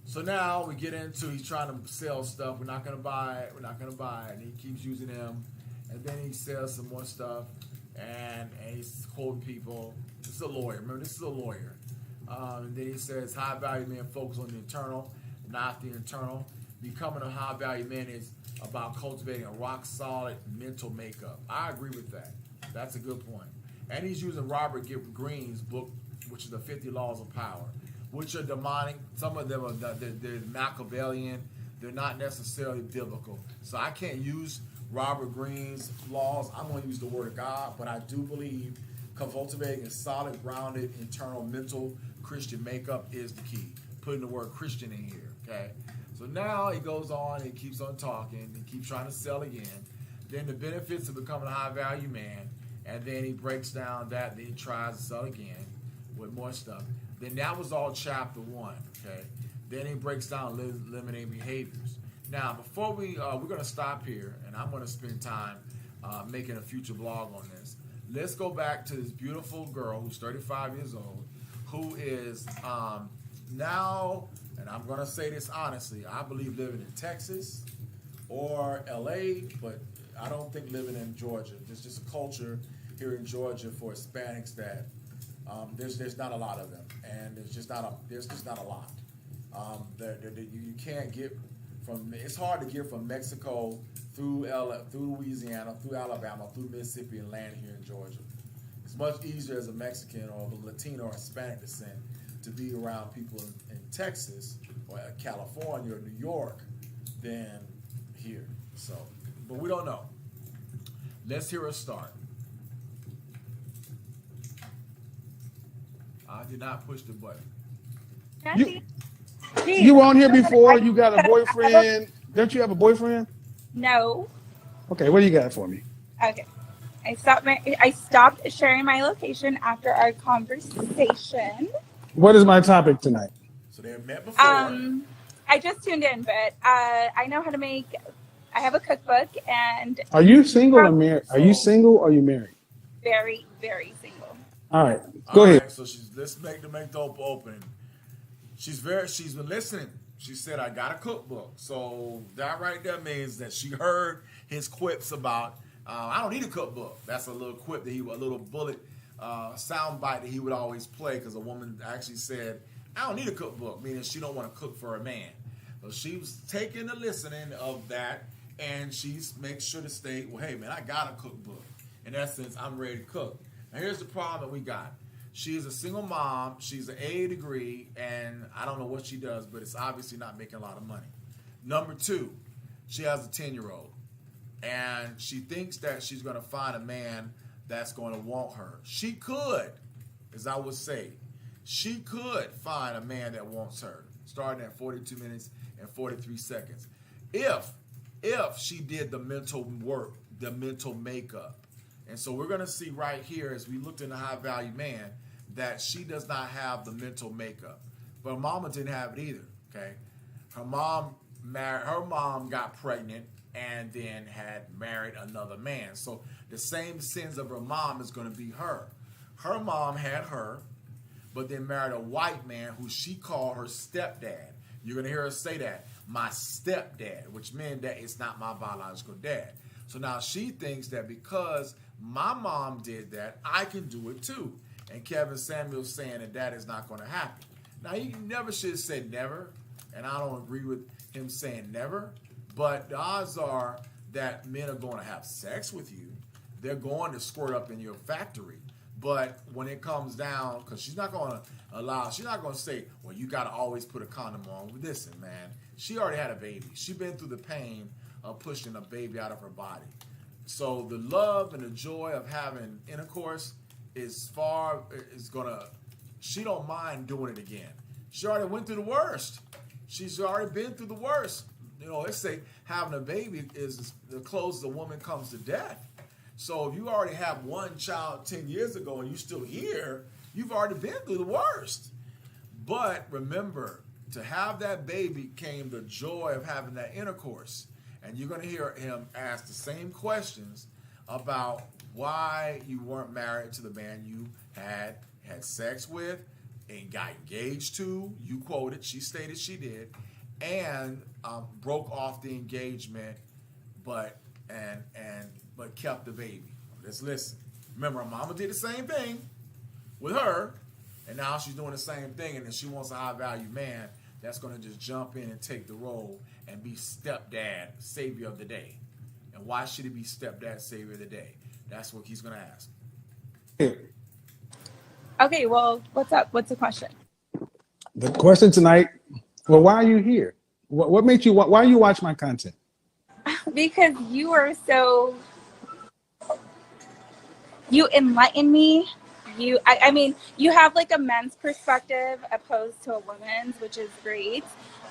So now we get into, he's trying to sell stuff. We're not going to buy it. We're not going to buy it. And he keeps using them. And then he sells some more stuff. And he's quoting people. This is a lawyer. Remember, this is a lawyer. And then he says, high value men focus on the internal, not the internal. Becoming a high value man is about cultivating a rock solid mental makeup. I agree with that. That's a good point. And he's using Robert Greene's book, which is the 50 Laws of Power, which are demonic. Some of them are they're Machiavellian. They're not necessarily biblical. So I can't use Robert Greene's laws. I'm going to use the Word of God, but I do believe cultivating a solid, grounded, internal, mental Christian makeup is the key. Putting the word Christian in here, okay? So now he goes on, he keeps on talking, he keeps trying to sell again. Then the benefits of becoming a high-value man, and then he breaks down that, then he tries to sell again with more stuff. Then that was all chapter 1, okay? Then he breaks down limiting behaviors. Now, before we're going to stop here, and I'm going to spend time making a future blog on this. Let's go back to this beautiful girl who's 35 years old, who is now, and I'm going to say this honestly, I believe living in Texas or LA, but I don't think living in Georgia. There's just a culture here in Georgia for Hispanics that there's not a lot of them, and there's just not a lot. You can't get from. It's hard to get from Mexico through Louisiana, through Alabama, through Mississippi, and land here in Georgia. It's much easier as a Mexican or a Latino or Hispanic descent to be around people in Texas or California or New York than here. So, but we don't know. Let's hear a start. I did not push the button. You were on here before. You got a boyfriend. Don't you have a boyfriend? No. Okay, what do you got for me? Okay. I stopped sharing my location after our conversation. What is my topic tonight? So they met before. I just tuned in, but I know how to make. I have a cookbook, and are you single or married? Are you single or are you married? Very, very single. All right, go ahead. So let's make the opening. She's been listening. She said, I got a cookbook. So that right there means that she heard his quips about, I don't need a cookbook. That's a little quip a little bullet sound bite that he would always play, because a woman actually said, I don't need a cookbook, meaning she don't want to cook for a man. So she was taking the listening of that, and she makes sure to state, well, hey, man, I got a cookbook. In essence, I'm ready to cook. Now, here's the problem that we got. She is a single mom. She's an AA degree, and I don't know what she does, but it's obviously not making a lot of money. Number 2, she has a 10-year-old, and she thinks that she's going to find a man that's going to want her. She could, as I would say, she could find a man that wants her, starting at 42 minutes and 43 seconds, if she did the mental work, the mental makeup. And so we're going to see right here, as we looked in the high value man, that she does not have the mental makeup. But her mama didn't have it either, okay? Her mom got pregnant and then had married another man. So the same sins of her mom is going to be her. Her mom had her, but then married a white man who she called her stepdad. You're going to hear her say that, my stepdad, which meant that it's not my biological dad. So now she thinks that because my mom did that, I can do it too. And Kevin Samuel's saying that is not going to happen. Now, you never should say never, and I don't agree with him saying never, but the odds are that men are going to have sex with you. They're going to squirt up in your factory. But when it comes down, because she's not going to say, well, you got to always put a condom on. Listen, man, she already had a baby. She's been through the pain of pushing a baby out of her body. So the love and the joy of having intercourse she don't mind doing it again. She already went through the worst. She's already been through the worst. You know, let's say having a baby is the closest a woman comes to death. So if you already have one child 10 years ago and you're still here, you've already been through the worst. But remember, to have that baby came the joy of having that intercourse. And you're going to hear him ask the same questions about why you weren't married to the man you had sex with and got engaged to. You quoted, she stated she did, and broke off the engagement, but kept the baby. Let's listen. Remember, her mama did the same thing with her, and now she's doing the same thing, and then she wants a high-value man that's going to just jump in and take the role and be stepdad, savior of the day. And why should he be stepdad, savior of the day? That's what he's going to ask. Okay, well, what's up? What's the question? The question tonight, well, why are you here? What made you, why you watch my content? Because you are so, you enlighten me. I mean, you have like a men's perspective opposed to a woman's, which is great.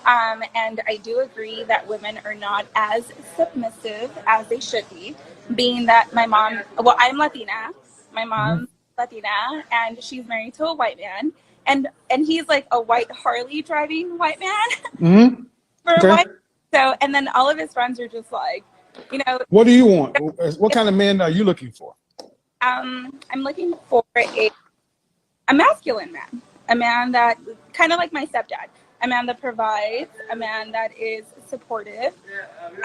And I do agree that women are not as submissive as they should be, being that my mom, well, I'm Latina. My mom's Latina, and she's married to a white man. And he's like a white Harley driving white man. White. So, and then all of his friends are just like, you know. What do you want? What kind of man are you looking for? I'm looking for a masculine man, a man that kind of like my stepdad, a man that provides, a man that is supportive,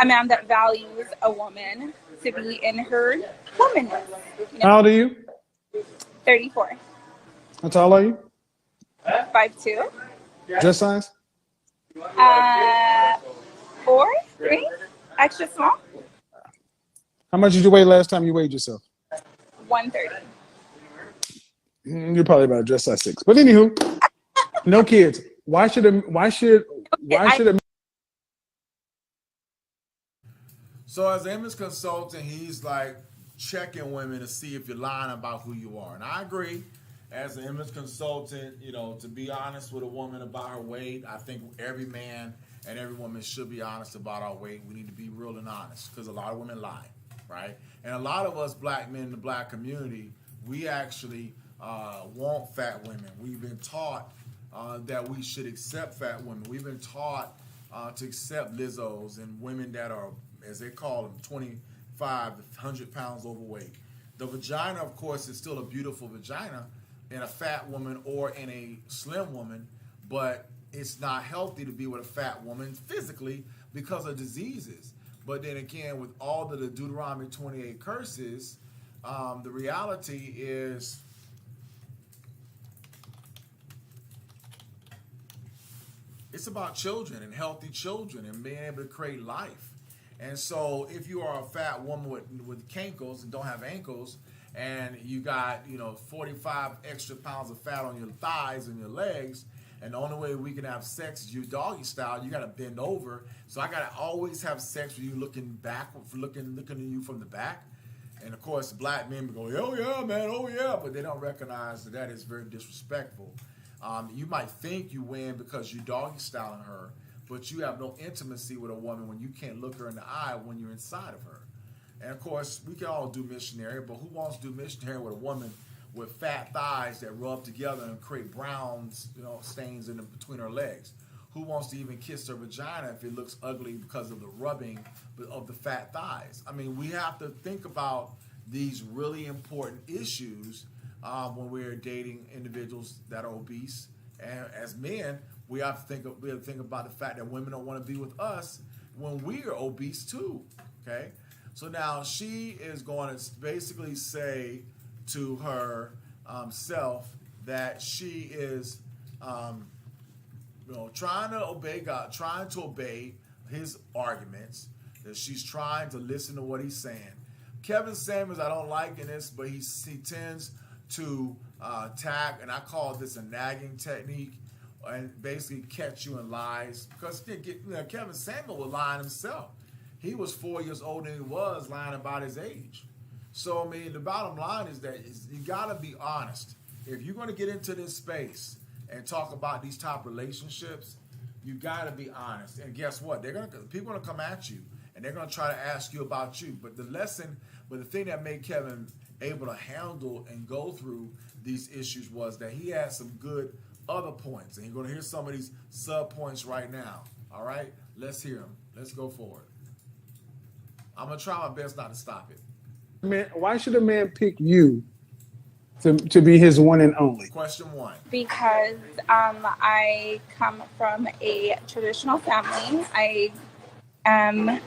a man that values a woman to be in her womanness. You know? How old are you? 34. How tall are you? 5'2". Dress size? 4, 3, extra small. How much did you weigh last time you weighed yourself? 130. You're probably about dress size 6. But anywho, no kids. Why should a So as an image consultant, he's like checking women to see if you're lying about who you are. And I agree. As an image consultant, you know, to be honest with a woman about her weight, I think every man and every woman should be honest about our weight. We need to be real and honest because a lot of women lie, right? And a lot of us black men in the black community, we actually want fat women. We've been taught that we should accept fat women. We've been taught to accept Lizzos and women that are, as they call them, 25 to 100 pounds overweight. The vagina, of course, is still a beautiful vagina in a fat woman or in a slim woman, but it's not healthy to be with a fat woman physically because of diseases. But then again, with all of the Deuteronomy 28 curses, the reality is it's about children and healthy children and being able to create life. And so if you are a fat woman with cankles and don't have ankles, and you got, 45 extra pounds of fat on your thighs and your legs, and the only way we can have sex is you doggy style, you got to bend over. So I got to always have sex with you looking back, looking at you from the back. And of course, black men go, oh yeah, man, oh yeah, but they don't recognize that is very disrespectful. You might think you win because you doggy styling her, but you have no intimacy with a woman when you can't look her in the eye when you're inside of her. And of course, we can all do missionary, but who wants to do missionary with a woman with fat thighs that rub together and create brown, stains in between her legs? Who wants to even kiss her vagina if it looks ugly because of the rubbing of the fat thighs? I mean, we have to think about these really important issues when we're dating individuals that are obese. And as men, we have to think about the fact that women don't want to be with us when we are obese too. Okay. So now she is going to basically say to her self that she is, trying to obey God, trying to obey his arguments, that she's trying to listen to what he's saying. Kevin Samuels, I don't like in this, but he tends to tag, and I call this a nagging technique, and basically catch you in lies. Because Kevin Samuel was lying himself. He was 4 years older than he was, lying about his age. So, I mean, the bottom line is that you got to be honest. If you're going to get into this space and talk about these top relationships, you got to be honest. And guess what? People are going to come at you, and they're going to try to ask you about you. But the thing that made Kevin able to handle and go through these issues was that he had some good other points. And you're going to hear some of these sub points right now. All right? Let's hear them. Let's go forward. I'm going to try my best not to stop it. Man, why should a man pick you to be his one and only? Question 1. Because I come from a traditional family. I am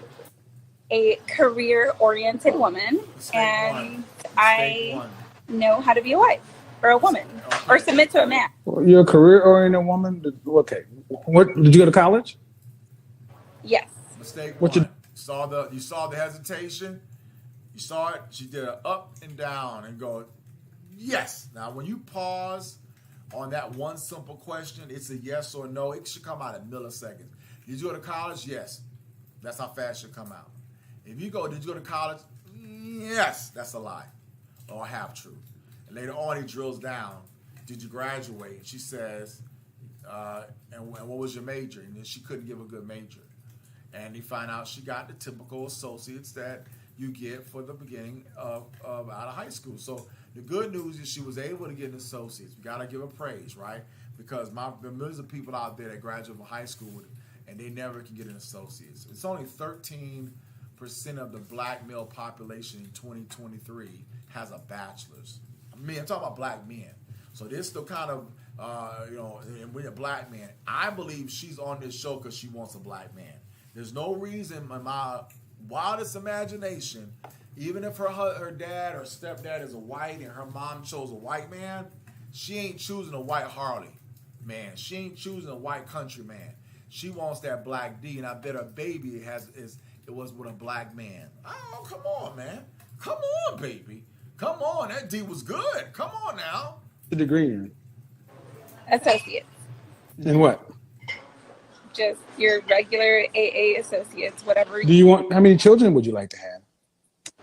a career-oriented woman, and I know how to be a wife or a woman or submit to a man. Well, you're a career-oriented woman. Okay. What did you go to college? Yes. Mistake What 1. You saw the hesitation. You saw it. She did an up and down and go, yes. Now, when you pause on that one simple question, it's a yes or no. It should come out in milliseconds. Did you go to college? Yes. That's how fast it should come out. If you go, did you go to college? Yes. That's a lie or a half truth. And later on, he drills down. Did you graduate? She says, and what was your major? And then she couldn't give a good major. And he find out she got the typical associates that you get for the beginning of out of high school. So the good news is she was able to get an associate's. We got to give her praise, right? Because there are millions of people out there that graduate from high school and they never can get an associate's. It's only 13% of the black male population in 2023 has a bachelor's. I'm talking about black men. So this is the kind of, and we're a black man. I believe she's on this show because she wants a black man. There's no reason in my wildest imagination, even if her dad or stepdad is a white and her mom chose a white man, she ain't choosing a white Harley man. She ain't choosing a white country man. She wants that black D, and I bet her baby was with a black man. Oh, come on, man. Come on, baby. Come on. That D was good. Come on now. The degree in? Associates. In what? Just your regular AA associates, whatever. Do you want? How many children would you like to have?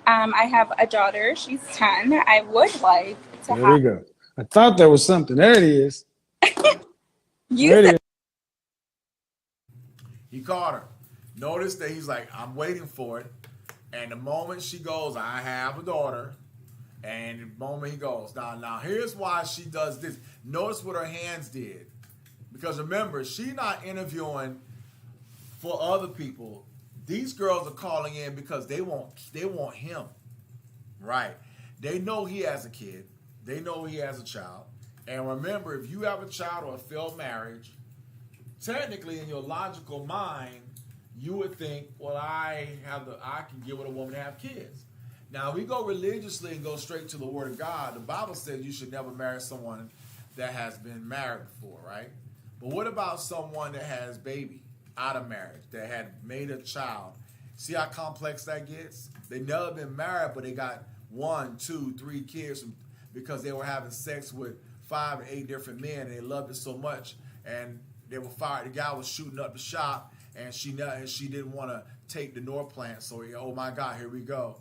I have a daughter. She's 10. I would like to have. There we go. I thought there was something. There it is. You said. He caught her. Notice that he's like, I'm waiting for it. And the moment she goes, I have a daughter. And the moment he goes, now here's why she does this. Notice what her hands did. Because remember, she's not interviewing for other people. These girls are calling in because they want him. Right. They know he has a kid. They know he has a child. And remember, if you have a child or a failed marriage, technically in your logical mind, you would think, well, I can get with a woman to have kids. Now, we go religiously and go straight to the Word of God. The Bible says you should never marry someone that has been married before, right? But what about someone that has baby out of marriage, that had made a child? See how complex that gets? They never been married, but they got 1, 2, 3 kids because they were having sex with 5 or 8 different men, and they loved it so much, and they were fired. The guy was shooting up the shop, and she didn't want to take the Norplant. So, oh my God, here we go.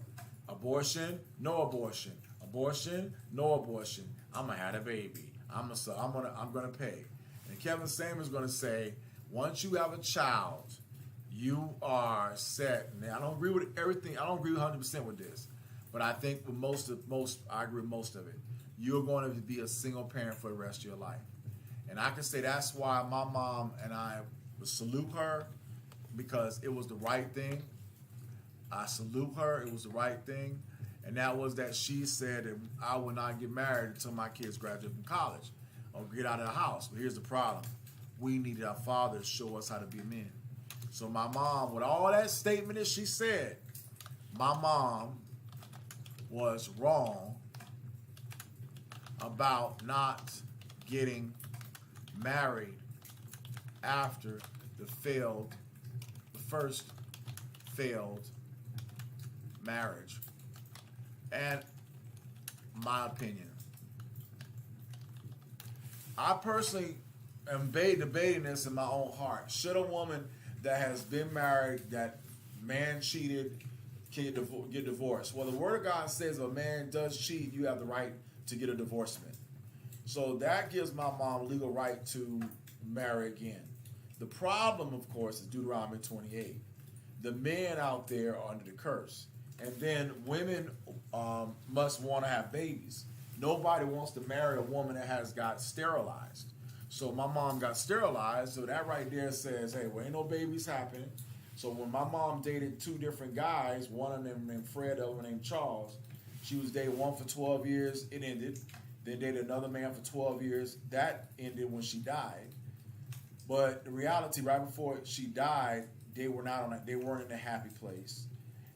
Abortion, no abortion. Abortion, no abortion. I'm gonna have a baby. I'm gonna pay. And Kevin Samuel's gonna say, once you have a child, you are set. And I don't agree with everything. I don't agree 100% with this, but I think with I agree with most of it. You're going to be a single parent for the rest of your life, and I can say that's why my mom and I would salute her, because it was the right thing. I salute her. It was the right thing. And that was that she said that I would not get married until my kids graduate from college or get out of the house. But here's the problem. We needed our father to show us how to be men. So my mom, with all that statement that she said, my mom was wrong about not getting married after the first failed marriage. And my opinion, I personally am debating this in my own heart. Should a woman that has been married, that man cheated, get divorced? Well, the Word of God says if a man does cheat, you have the right to get a divorcement. So that gives my mom legal right to marry again. The problem, of course, is Deuteronomy 28. The men out there are under the curse. And then women must want to have babies. Nobody wants to marry a woman that has got sterilized. So my mom got sterilized. So that right there says, hey, well, ain't no babies happening. So when my mom dated two different guys, one of them named Fred, the other one named Charles, she was dating one for 12 years. It ended. Then dated another man for 12 years. That ended when she died. But the reality, right before she died, they weren't in a happy place.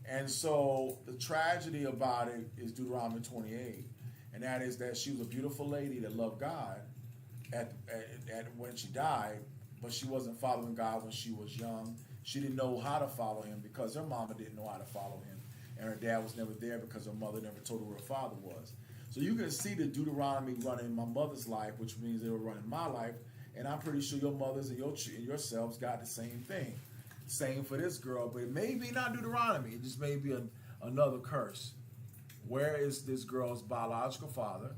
And so the tragedy about it is Deuteronomy 28, and that is that she was a beautiful lady that loved God at when she died, but she wasn't following God when she was young. She didn't know how to follow him because her mama didn't know how to follow him, and her dad was never there because her mother never told her who her father was. So you can see the Deuteronomy running my mother's life, which means they were running my life, and I'm pretty sure your mothers and yourselves got the same thing. Same for this girl, but it may be not Deuteronomy. It just may be another curse. Where is this girl's biological father,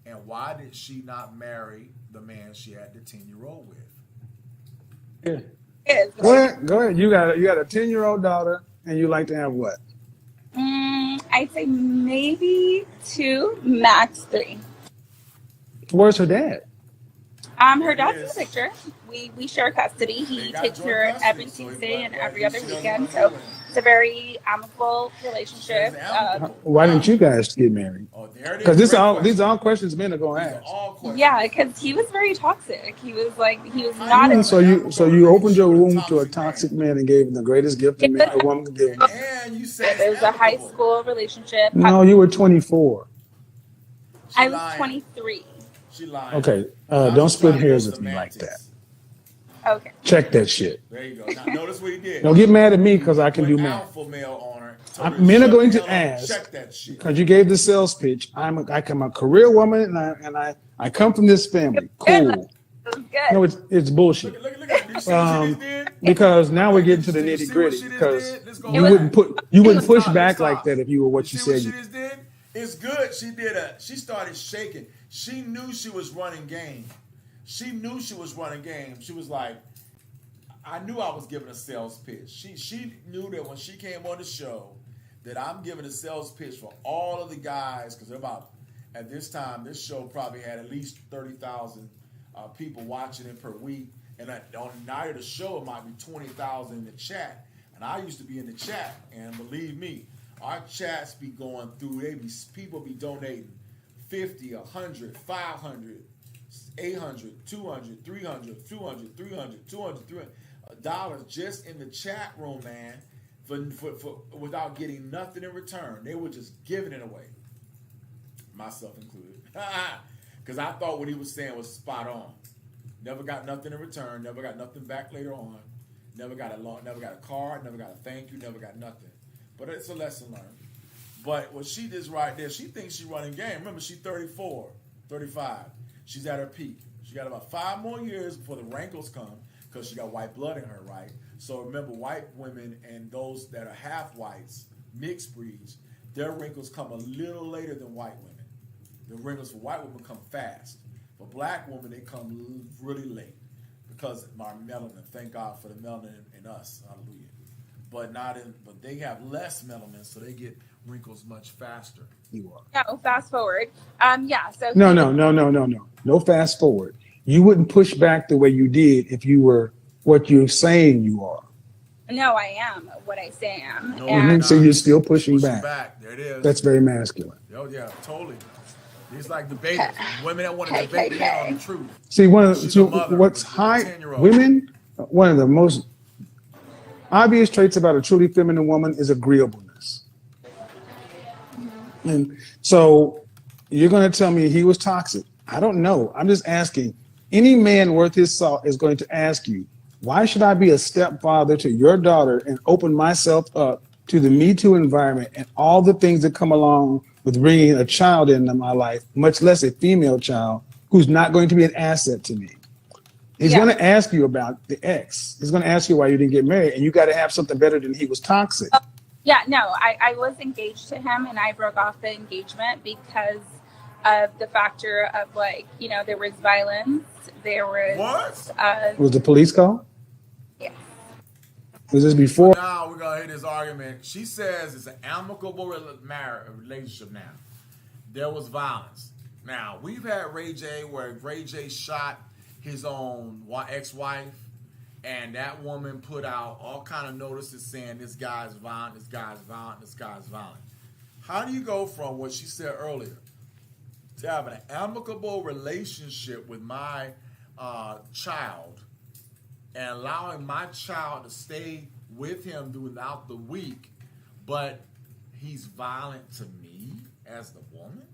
and why did she not marry the man she had the 10-year-old with? Yeah. Is. Go ahead. You got a 10-year-old daughter, and you like to have what? I'd say maybe 2, max 3. Where's her dad? Her dad's in the picture. We share custody. He takes her every Tuesday and every other weekend. So it's a very amicable relationship. Why didn't you guys get married? Oh, there it is. Because these are all questions men are going to ask. Yeah, because he was very toxic. He was not. So you opened your womb to a toxic man and gave him the greatest gift a woman could give. And you said it was a high school relationship. No, you were 24. I was 23. She lied. Okay, don't split hairs with me like that. Okay. Check that shit. There you go. Now, notice what he did. Don't get mad at me because I can do math. Men are going to ask because you gave the sales pitch. I'm a career woman and I come from this family. Cool. No, it's bullshit. Look, because now we're getting to the nitty gritty. Because you wouldn't push back like that if you were what you said. It's good. She started shaking. She knew she was running game. She was like, I knew I was giving a sales pitch. She knew that when she came on the show that I'm giving a sales pitch for all of the guys, because at this time, this show probably had at least 30,000 people watching it per week. And on the night of the show, it might be 20,000 in the chat. And I used to be in the chat, and believe me, our chats be going through, people be donating 50, 100, 500, 800, 200, 300, 200, 300, 200, 300 dollars just in the chat room, man, for without getting nothing in return. They were just giving it away, myself included, because I thought what he was saying was spot on. Never got nothing in return. Never got nothing back later on. Never got a card. Never got a thank you. Never got nothing. But it's a lesson learned. But what she did right there, she thinks she's running game. Remember, she's 34, 35. She's at her peak. She got about 5 more years before the wrinkles come because she got white blood in her, right? So remember, white women and those that are half whites, mixed breeds, their wrinkles come a little later than white women. The wrinkles for white women come fast. For black women, they come really late because of our melanin. Thank God for the melanin in us. Hallelujah. But they have less melanin, so they get wrinkles much faster. You are. No, fast forward. So no fast forward. You wouldn't push back the way you did if you were what you're saying you are. No, I am what I say I am. No, so you're still pushing back. There it is. That's very masculine. Oh yeah, totally. It's like debaters. Women that want to debate men on the truth. See, women, one of the most obvious traits about a truly feminine woman is agreeableness. And so you're going to tell me he was toxic. I don't know. I'm just asking. Any man worth his salt is going to ask you, why should I be a stepfather to your daughter and open myself up to the Me Too environment and all the things that come along with bringing a child into my life, much less a female child who's not going to be an asset to me? He's going to ask you about the ex. He's going to ask you why you didn't get married, and you got to have something better than he was toxic. I was engaged to him, and I broke off the engagement because of the factor of there was violence. There was what? Was the police call? Yes. Was this before? Now we're gonna hear this argument. She says it's an amicable relationship. Now there was violence. Now we've had Ray J where Ray J shot his own ex-wife, and that woman put out all kind of notices saying this guy's violent, this guy's violent, this guy's violent. How do you go from what she said earlier to have an amicable relationship with my child and allowing my child to stay with him throughout the week, but he's violent to me as the woman?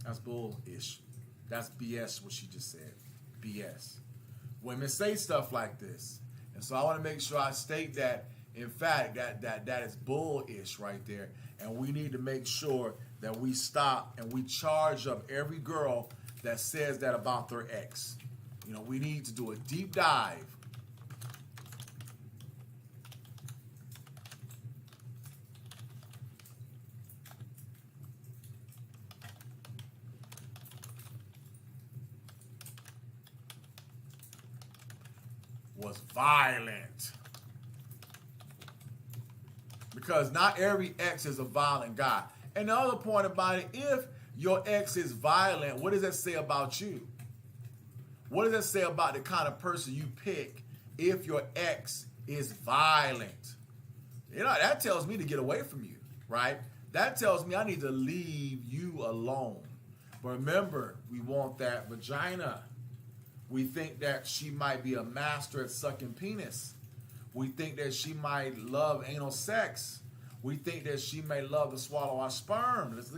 That's bullish. That's BS what she just said. BS. Women say stuff like this. And so I want to make sure I state that, in fact, that is bullish right there. And we need to make sure that we stop and we charge up every girl that says that about their ex. You know, we need to do a deep dive. Was violent. Because not every ex is a violent guy. And the other point about it, if your ex is violent, what does that say about you? What does that say about the kind of person you pick if your ex is violent? You know, that tells me to get away from you, right? That tells me I need to leave you alone. But remember, we want that vagina. We think that she might be a master at sucking penis. We think that she might love anal sex. We think that she may love to swallow our sperm. Let's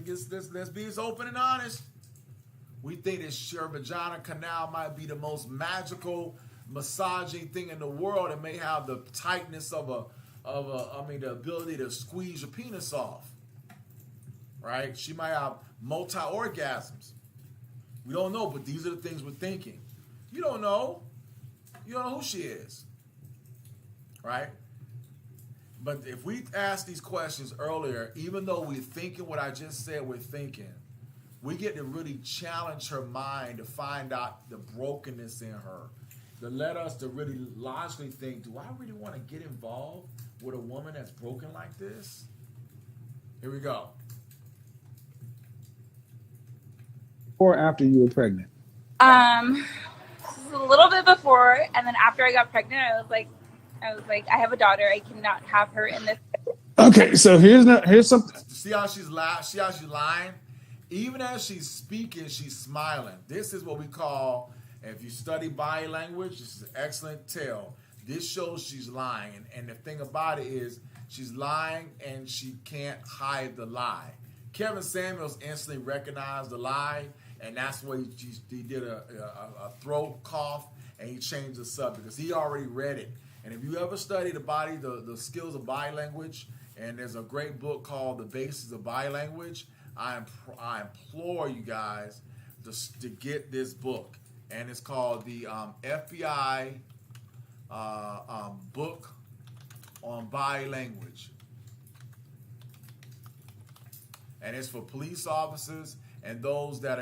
be as open and honest. We think that your vagina canal might be the most magical, massaging thing in the world. It may have the tightness of the ability to squeeze your penis off. Right? She might have multi-orgasms. We don't know, but these are the things we're thinking. You don't know. You don't know who she is. Right? But if we ask these questions earlier, even though we're thinking what I just said we're thinking, we get to really challenge her mind to find out the brokenness in her. To let us to really logically think, do I really want to get involved with a woman that's broken like this? Here we go. Or after you were pregnant? A little bit before, and then after I got pregnant, I was like, I have a daughter. I cannot have her in this. Okay, so here's something. See how she's lying? Even as she's speaking, she's smiling. This is what we call, if you study body language, this is an excellent tell. This shows she's lying. And the thing about it is, she's lying and she can't hide the lie. Kevin Samuels instantly recognized the lie, and that's why he did a throat cough, and he changed the subject because he already read it. And if you ever study the skills of body language, and there's a great book called The Basis of Body Language, I implore you guys to get this book. And it's called the FBI book on body language. And it's for police officers and those that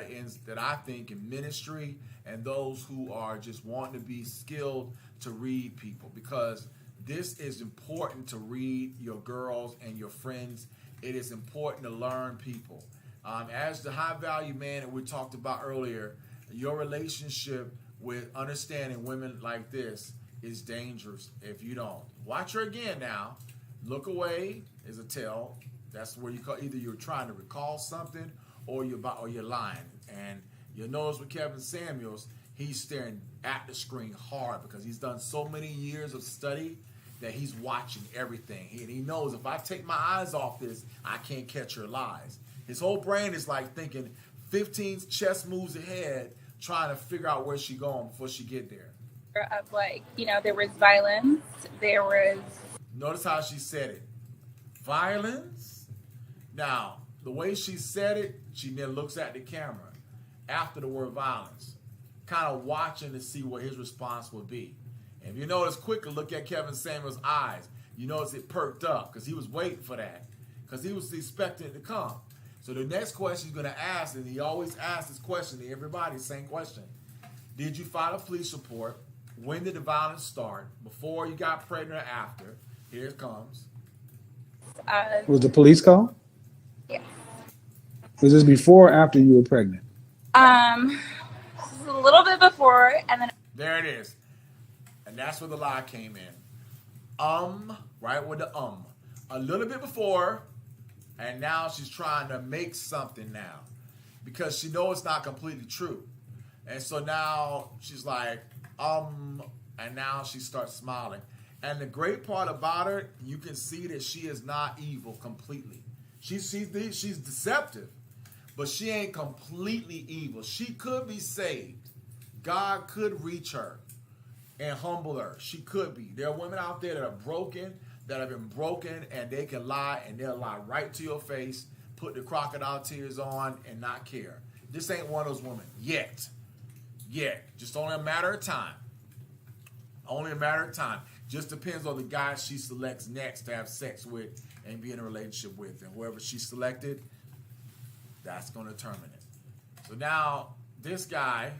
I think in ministry, and those who are just wanting to be skilled to read people, because this is important to read your girls and your friends. It is important to learn people. As the high value man that we talked about earlier, your relationship with understanding women like this is dangerous if you don't. Watch her again now. Look away is a tell. That's where you call, either you're trying to recall something or you're lying. And you'll notice with Kevin Samuels, he's staring at the screen hard because he's done so many years of study that he's watching everything. And he knows if I take my eyes off this, I can't catch her lies. His whole brain is like thinking 15 chess moves ahead, trying to figure out where she's going before she get there. Of there was violence. There was. Notice how she said it. Violence. Now, the way she said it, she then looks at the camera after the word violence, kind of watching to see what his response would be. And if you notice quickly, look at Kevin Samuels' eyes. You notice it perked up because he was waiting for that, because he was expecting it to come. So the next question he's going to ask, and he always asks this question to everybody, same question. Did you file a police report? When did the violence start? Before you got pregnant or after? Here it comes. Was the police call? Yeah. Was this before or after you were pregnant? This is a little bit before, and then There it is. And that's where the lie came in. Right with the a little bit before, and now she's trying to make something now because she knows it's not completely true. And so now she's like, and now she starts smiling. And the great part about her, you can see that she is not evil completely. She's deceptive, but she ain't completely evil. She could be saved. God could reach her and humble her. She could be. There are women out there that are broken, that have been broken, and they can lie, and they'll lie right to your face, put the crocodile tears on, and not care. This ain't one of those women yet. Just only a matter of time. Only a matter of time. Just depends on the guy she selects next to have sex with and be in a relationship with. And whoever she selected, that's going to determine it. So now, this guy,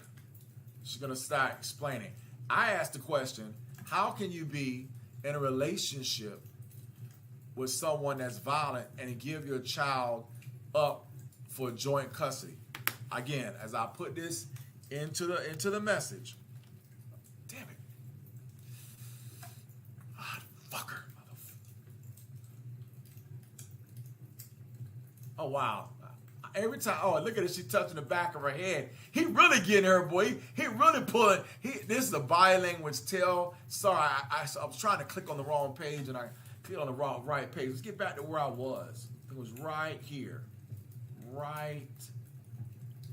she's going to start explaining. I asked the question, how can you be in a relationship with someone that's violent and give your child up for joint custody? Again, as I put this into the message. Damn it. Fucker. Oh, wow. Every time, look at it, she's touching the back of her head. He really getting her, boy. He really pulling. This is a bilanguage tell. Sorry, I was trying to click on the wrong page, and I clicked on the right page. Let's get back to where I was. It was right here. Right.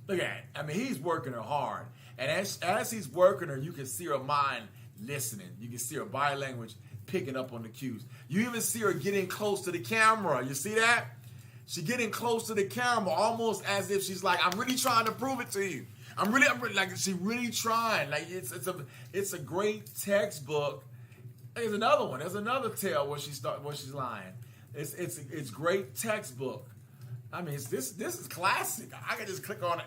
Look at it. I mean, he's working her hard. And as he's working her, you can see her mind listening. You can see her body language picking up on the cues. You even see her getting close to the camera. You see that? She's getting close to the camera, almost as if she's like, "I'm really trying to prove it to you. I'm really like she's really trying." Like it's a great textbook. There's another one. There's another tale where she's lying. It's great textbook. I mean, this is classic. I can just click on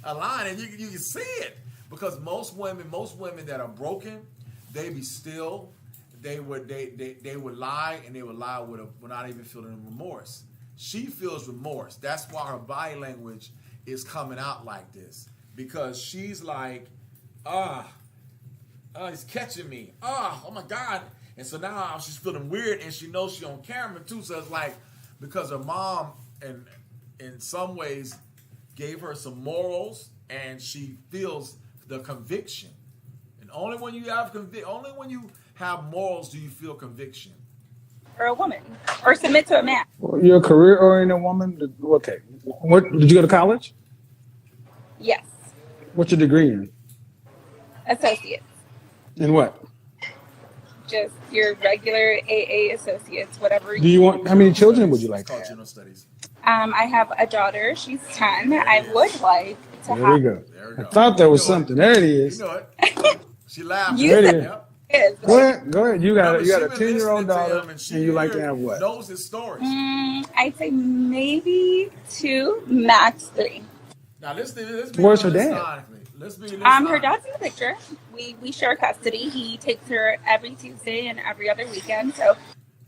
a line and you can see it, because most women that are broken, they be still. They would lie, and they would lie without even feeling remorse. She feels remorse. That's why her body language is coming out like this, because she's like, he's catching me. Oh my God. And so now she's feeling weird, and she knows she's on camera too. So it's like, because her mom, and in some ways, gave her some morals, and she feels the conviction. And only when you have morals do you feel conviction. or a woman, or submit to a man. Well, you're a career-oriented woman. Okay. What did you go to college? Yes, What's your degree in? associates. In what? Just your regular AA associates, whatever. Do you want? How many children would you like It's to called have? general studies. I have a daughter. She's 10. I would like to There have. we go. There we I go. thought there was You know something. There it is. You know it. She laughed. You There it said is. Yep. it. Go ahead. You got Remember, a she been 10-year-old listening to daughter, him, and you like to have what? Knows his stories. I'd say maybe 2, max 3. Now let's be Where's her honest, dad? honestly. Let's be Her honest. dad's in the picture. We share custody. He takes her every Tuesday and every other weekend. So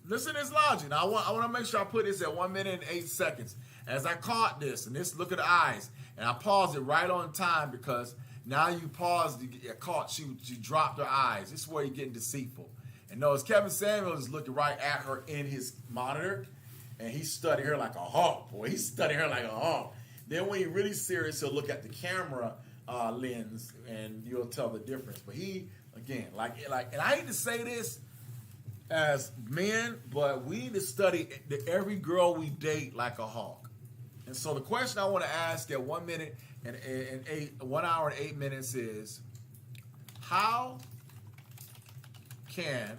Listen to this logic. Now, I want to make sure I put this at 1 minute and 8 seconds. As I caught this, and this, look at the eyes, and I paused it right on time, because now you paused, you get caught. She dropped her eyes. This is where you're getting deceitful. And notice Kevin Samuel is looking right at her in his monitor, and he's studying her like a hawk, boy. He's studying her like a hawk. Then when he's really serious, he'll look at the camera lens, and you'll tell the difference. But he, again, like, and I hate to say this as men, but we need to study every girl we date like a hawk. And so the question I want to ask at 1 minute and 1 hour and 8 minutes is, how can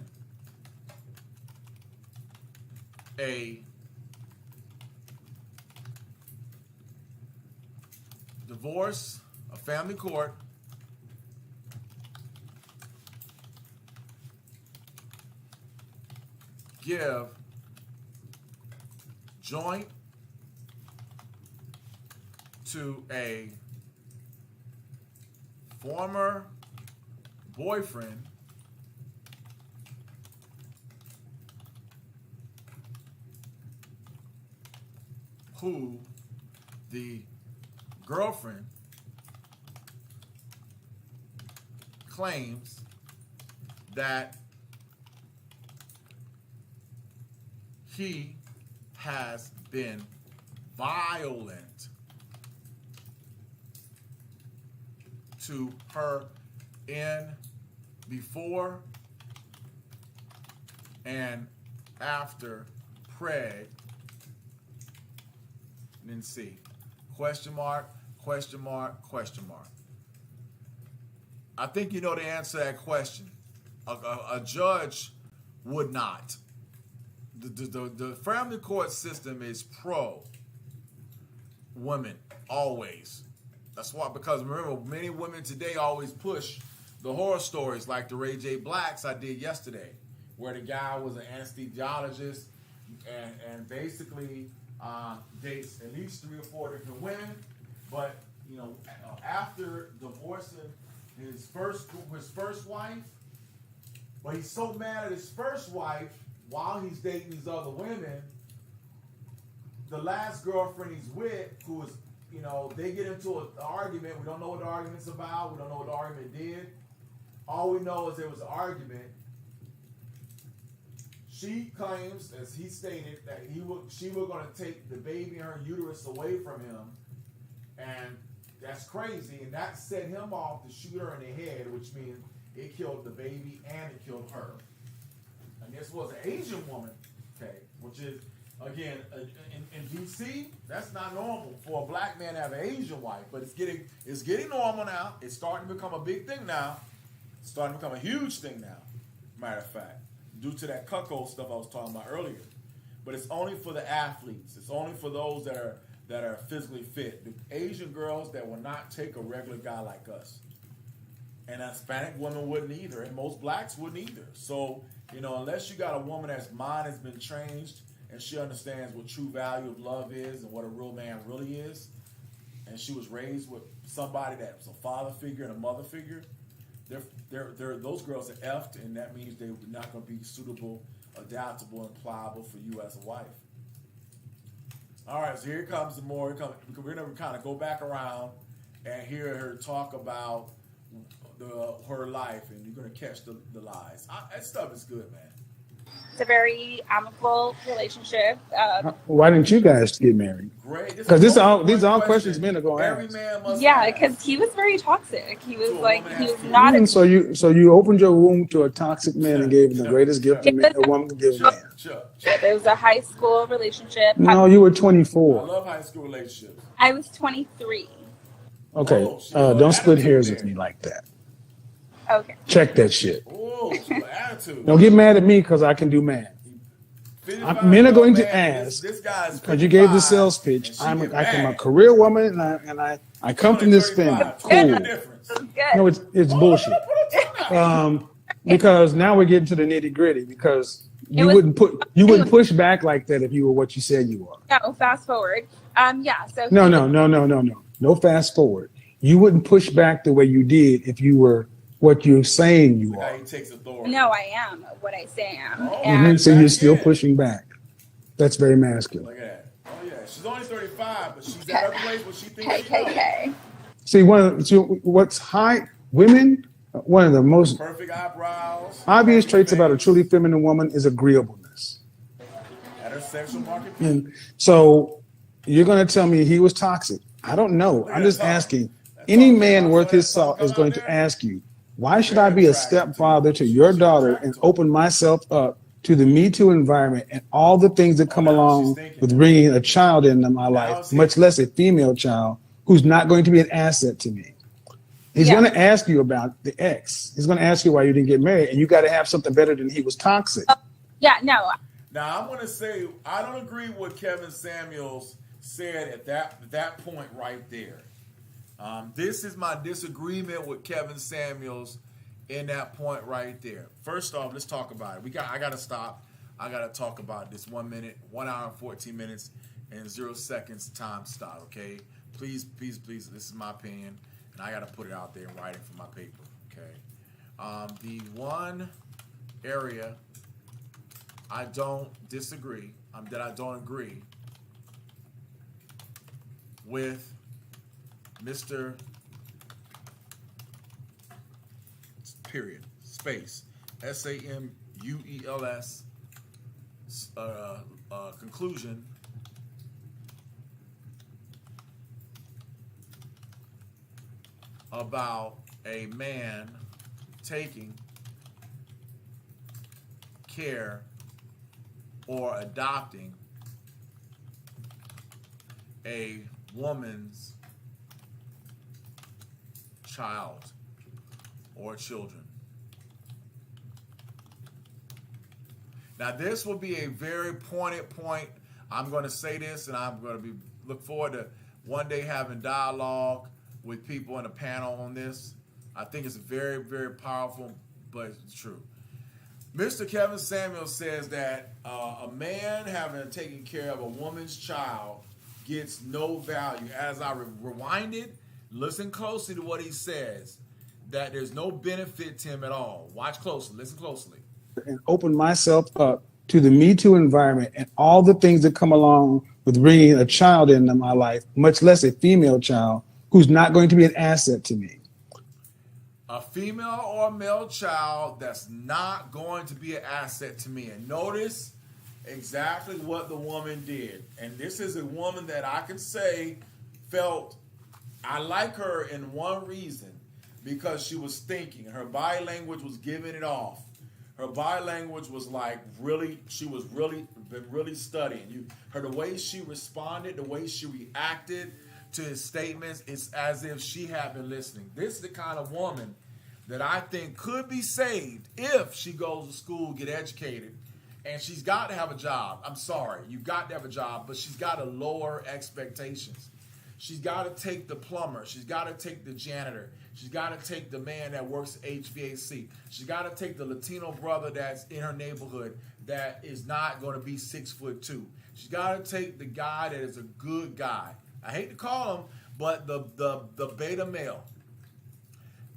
a divorce, a family court, give joint to a former boyfriend who the girlfriend claims that he has been violent to her in before and after pregnancy. Question mark, question mark, question mark. I think you know the answer to that question. A judge would not. The family court system is pro women, always. That's why, because remember, many women today always push the horror stories like the Ray J. Blacks I did yesterday, where the guy was an anesthesiologist and basically dates at least 3 or 4 different women, but after divorcing his first wife, but he's so mad at his first wife while he's dating these other women. The last girlfriend he's with, who is, they get into an argument. We don't know what the argument's about. We don't know what the argument did. All we know is there was an argument. She claims, as he stated, that she was going to take the baby in her uterus away from him, and that's crazy. And that set him off to shoot her in the head, which means it killed the baby and it killed her. And this was an Asian woman, okay, which is, again, in D.C., that's not normal for a black man to have an Asian wife, but it's getting normal now. It's starting to become a big thing now. It's starting to become a huge thing now, matter of fact, due to that cuckold stuff I was talking about earlier. But it's only for the athletes. It's only for those that are physically fit. The Asian girls that will not take a regular guy like us. And Hispanic women wouldn't either, and most blacks wouldn't either. So, unless you got a woman that's mind has been changed and she understands what true value of love is and what a real man really is, and she was raised with somebody that was a father figure and a mother figure, those girls are effed, and that means they're not going to be suitable, adaptable, and pliable for you as a wife. All right, so here comes the more. We're going to kind of go back around and hear her talk about her life, and you're going to catch the lies. That stuff is good, man. It's a very amicable relationship. Why didn't you guys get married? Great. Because these are all questions men are going to Every ask. man must Yeah, ask. because he was very toxic. He was So not a. So you opened your womb to a toxic man and gave him the greatest gift a woman can give a man. Sure. It was a high school relationship. No, you were I 24. love high school relationships. I was 23. Okay, Oh, don't split attitude hairs there. with me like that. Okay. Check that shit. Oh, attitude. Don't get mad at me because I can do math. Men are going to ask, this guy's because you gave the 55, sales pitch. and she I'm get a mad. career woman, and I come from this family. 35. Cool. Difference. Good. No, it's bullshit. Because now we're getting to the nitty gritty. Because you wouldn't push back like that if you were what you said you were. No, fast forward. Yeah. So No. No fast forward. You wouldn't push back the way you did if you were what you're saying you The are. guy he takes authority. No, I am what I say I am. Oh, And So you're still Yeah. pushing back. That's very masculine. Look at that. Oh yeah, she's only 35, but she's at her place where she thinks she knows. KKK. See, what's high women? One of the most Perfect eyebrows. obvious perfect traits about a face, truly feminine woman is agreeableness. at her sexual market. And so you're going to tell me he was toxic. I don't know. I'm just asking. Any man worth his salt is going to ask you, why should I be a stepfather to your daughter and open myself up to the Me Too environment and all the things that come along with bringing a child into my life, much less a female child who's not going to be an asset to me? He's going to ask you about the ex. He's going to ask you why you didn't get married, and you got to have something better than he was toxic. Yeah, no. Now I'm going to say I don't agree with what Kevin Samuels said at that point right there. This is my disagreement with Kevin Samuels in that point right there. First off, let's talk about it. I got to stop. I got to talk about this 1 minute, 1 hour and 14 minutes and 0 seconds time stop. Okay, please. This is my opinion, and I got to put it out there in writing for my paper. Okay, the one area I don't disagree, that I don't agree with Mr. period, space, SAMUELS, conclusion, about a man taking care or adopting a woman's child or children. Now, this will be a very pointed point. I'm going to say this, and I'm going to look forward to one day having dialogue with people in a panel on this. I think it's very, very powerful, but it's true. Mr. Kevin Samuels says that a man having taken care of a woman's child gets no value. As I rewind it, listen closely to what he says, that there's no benefit to him at all. Watch closely, listen closely. And open myself up to the Me Too environment and all the things that come along with bringing a child into my life, much less a female child who's not going to be an asset to me. A female or male child that's not going to be an asset to me. And notice exactly what the woman did. And this is a woman that I can say felt, I like her in one reason, because she was thinking. Her body language was giving it off. Her body language was like really, she was really studying. The way she responded, the way she reacted to his statements, it's as if she had been listening. This is the kind of woman that I think could be saved if she goes to school, get educated, and she's got to have a job. I'm sorry, you've got to have a job, but she's got to lower expectations. She's got to take the plumber. She's got to take the janitor. She's got to take the man that works at HVAC. She's got to take the Latino brother that's in her neighborhood that is not going to be 6'2". She's got to take the guy that is a good guy. I hate to call him, but the beta male.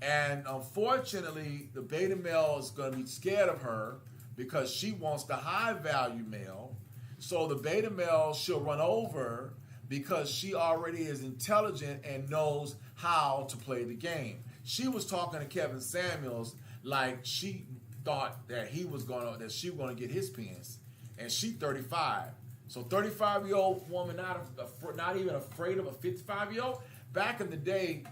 And unfortunately, the beta male is going to be scared of her because she wants the high value male. So the beta male, she'll run over because she already is intelligent and knows how to play the game. She was talking to Kevin Samuels like she thought that she was going to get his pence, and she 35. So 35-year-old woman, not even afraid of a 55-year-old. Back in the day,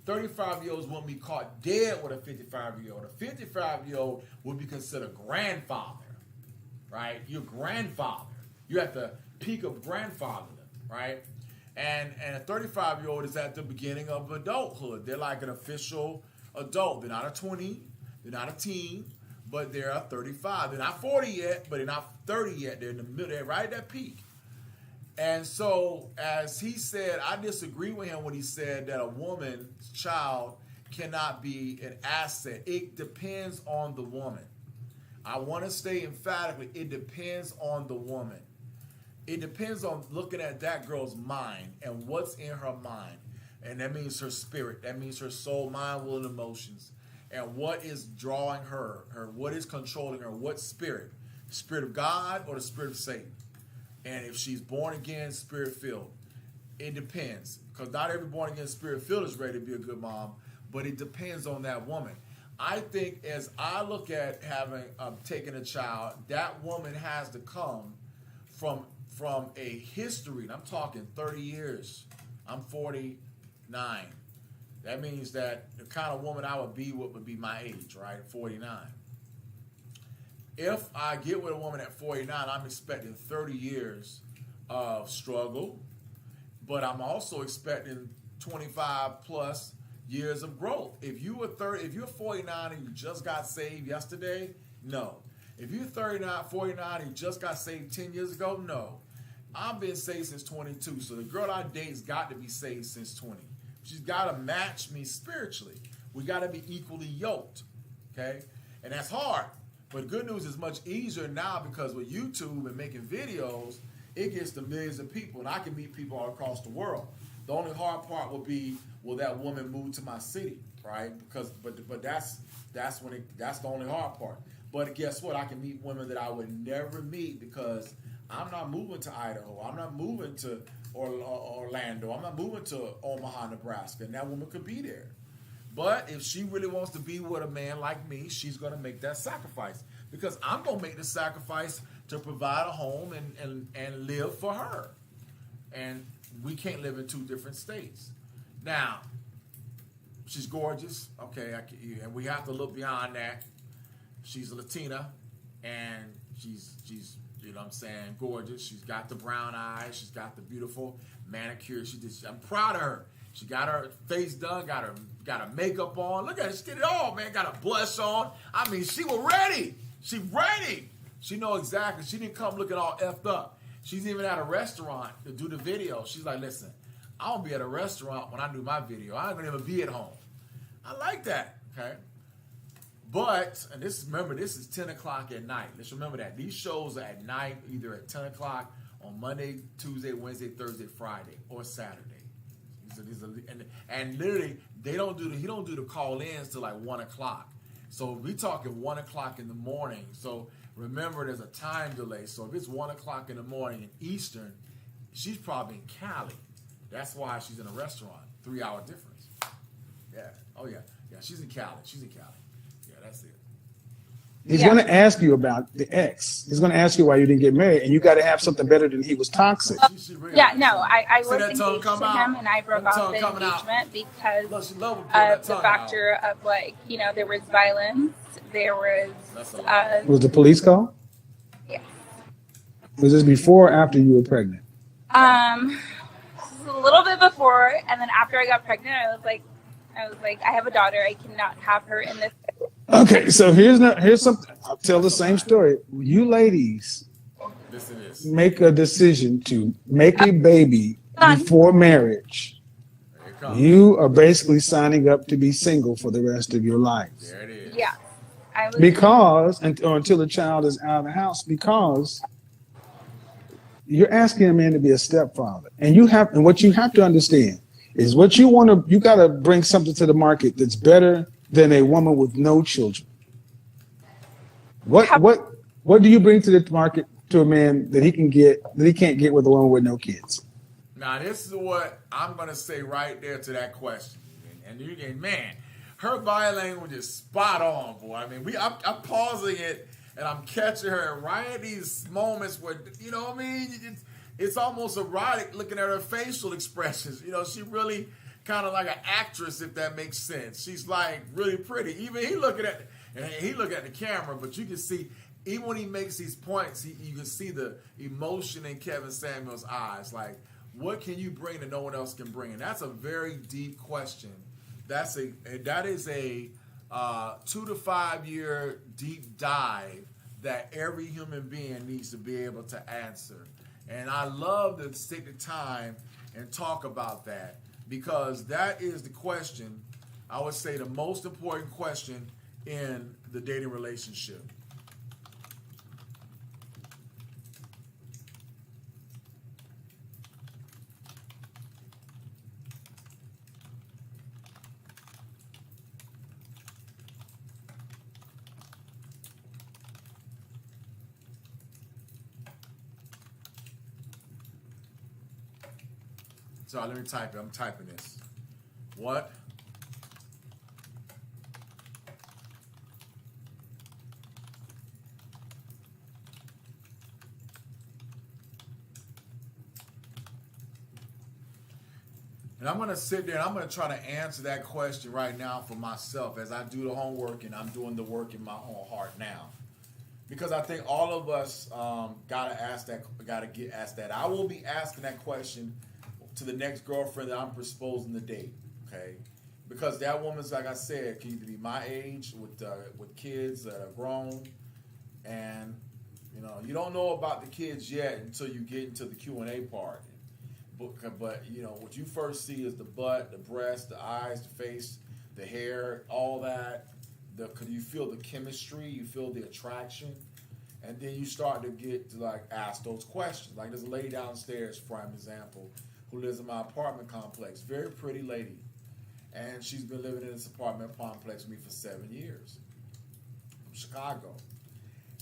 35-year-olds wouldn't be caught dead with a 55-year-old. A 55-year-old would be considered grandfather, right? Your grandfather. You're at the peak of grandfather, right? And a 35-year-old is at the beginning of adulthood. They're like an official adult. They're not a 20. They're not a teen, but they're a 35. They're not 40 yet, but they're not 30 yet. They're in the middle. They're right at that peak. And so, as he said, I disagree with him when he said that a woman's child cannot be an asset. It depends on the woman. I want to say emphatically, it depends on the woman. It depends on looking at that girl's mind and what's in her mind. And that means her spirit. That means her soul, mind, will, and emotions. And what is drawing her, what is controlling her, what spirit? The spirit of God or the spirit of Satan? And if she's born again, spirit filled, it depends. Because not every born again, spirit filled is ready to be a good mom, but it depends on that woman. I think as I look at having taken a child, that woman has to come from a history, and I'm talking 30 years. I'm 49. That means that the kind of woman I would be would be my age, right? 49. If I get with a woman at 49, I'm expecting 30 years of struggle, but I'm also expecting 25 plus years of growth. If you're 49 and you just got saved yesterday, no. If you're 39, 49 and you just got saved 10 years ago, no. I've been saved since 22, so the girl I date's got to be saved since 20. She's got to match me spiritually. We got to be equally yoked, okay? And that's hard. But the good news is much easier now because with YouTube and making videos, it gets to millions of people, and I can meet people all across the world. The only hard part will be, will that woman move to my city, right? But that's the only hard part. But guess what? I can meet women that I would never meet because I'm not moving to Idaho. I'm not moving to Orlando. I'm not moving to Omaha, Nebraska, and that woman could be there. But if she really wants to be with a man like me, she's going to make that sacrifice. Because I'm going to make the sacrifice to provide a home and live for her. And we can't live in two different states. Now, she's gorgeous. Okay, and we have to look beyond that. She's a Latina, and she's you know what I'm saying, gorgeous. She's got the brown eyes. She's got the beautiful manicure. I'm proud of her. She got her face done, got her makeup on. Look at her, she did it all, man. Got her blush on. I mean, she was ready. She ready. She know exactly. She didn't come looking all effed up. She's even at a restaurant to do the video. She's like, listen, I don't be at a restaurant when I do my video. I ain't gonna even be at home. I like that, okay? But, and remember, this is 10 o'clock at night. Let's remember that. These shows are at night, either at 10 o'clock on Monday, Tuesday, Wednesday, Thursday, Friday, or Saturday. And literally, he don't do the call-ins till like 1 o'clock. So we talking 1 o'clock in the morning. So remember, there's a time delay. So if it's 1 o'clock in the morning in Eastern, she's probably in Cali. That's why she's in a restaurant. 3-hour difference. Yeah. Oh yeah. Yeah. She's in Cali. Yeah, that's it. He's going to ask you about the ex. He's going to ask you why you didn't get married, and you got to have something better than he was toxic. Yeah, no, I was engaged to him, and I broke off the engagement because of the factor of, like, you know, there was violence, there was... Was the police call? Yeah. Was this before or after you were pregnant? A little bit before, and then after I got pregnant, I was like, I have a daughter. I cannot have her in this. Okay, so here's something. I'll tell the same story. You ladies make a decision to make a baby before marriage. You are basically signing up to be single for the rest of your life. There it is. Yeah. Because, or until the child is out of the house, because you're asking a man to be a stepfather. And what you have to understand is you got to bring something to the market that's better than a woman with no children. What do you bring to the market to a man that he can't get with a woman with no kids? Now, this is what I'm going to say right there to that question. And man, her body language is spot on, boy. I mean, I'm pausing it, and I'm catching her right at these moments where, you know what I mean? It's almost erotic looking at her facial expressions. You know, she really kind of like an actress, if that makes sense. She's like really pretty. Even he look at the camera, but you can see, even when he makes these points, you can see the emotion in Kevin Samuel's eyes. Like, what can you bring that no one else can bring? And that's a very deep question. That is a 2 to 5 year deep dive that every human being needs to be able to answer. And I love to take the time and talk about that, because that is the question, I would say the most important question in the dating relationship. So let me type it. I'm typing this. What? And I'm going to sit there and I'm going to try to answer that question right now for myself as I do the homework and I'm doing the work in my own heart now. Because I think all of us got to get asked that. I will be asking that question to the next girlfriend that I'm proposing to date, okay? Because that woman's, like I said, can either be my age with kids that are grown, and you know, you don't know about the kids yet until you get into the Q&A part. But you know, what you first see is the butt, the breast, the eyes, the face, the hair, all that. You feel the chemistry, you feel the attraction, and then you start to get to like ask those questions. Like there's a lady downstairs, prime example, who lives in my apartment complex. Very pretty lady. And she's been living in this apartment complex with me for 7 years. From Chicago.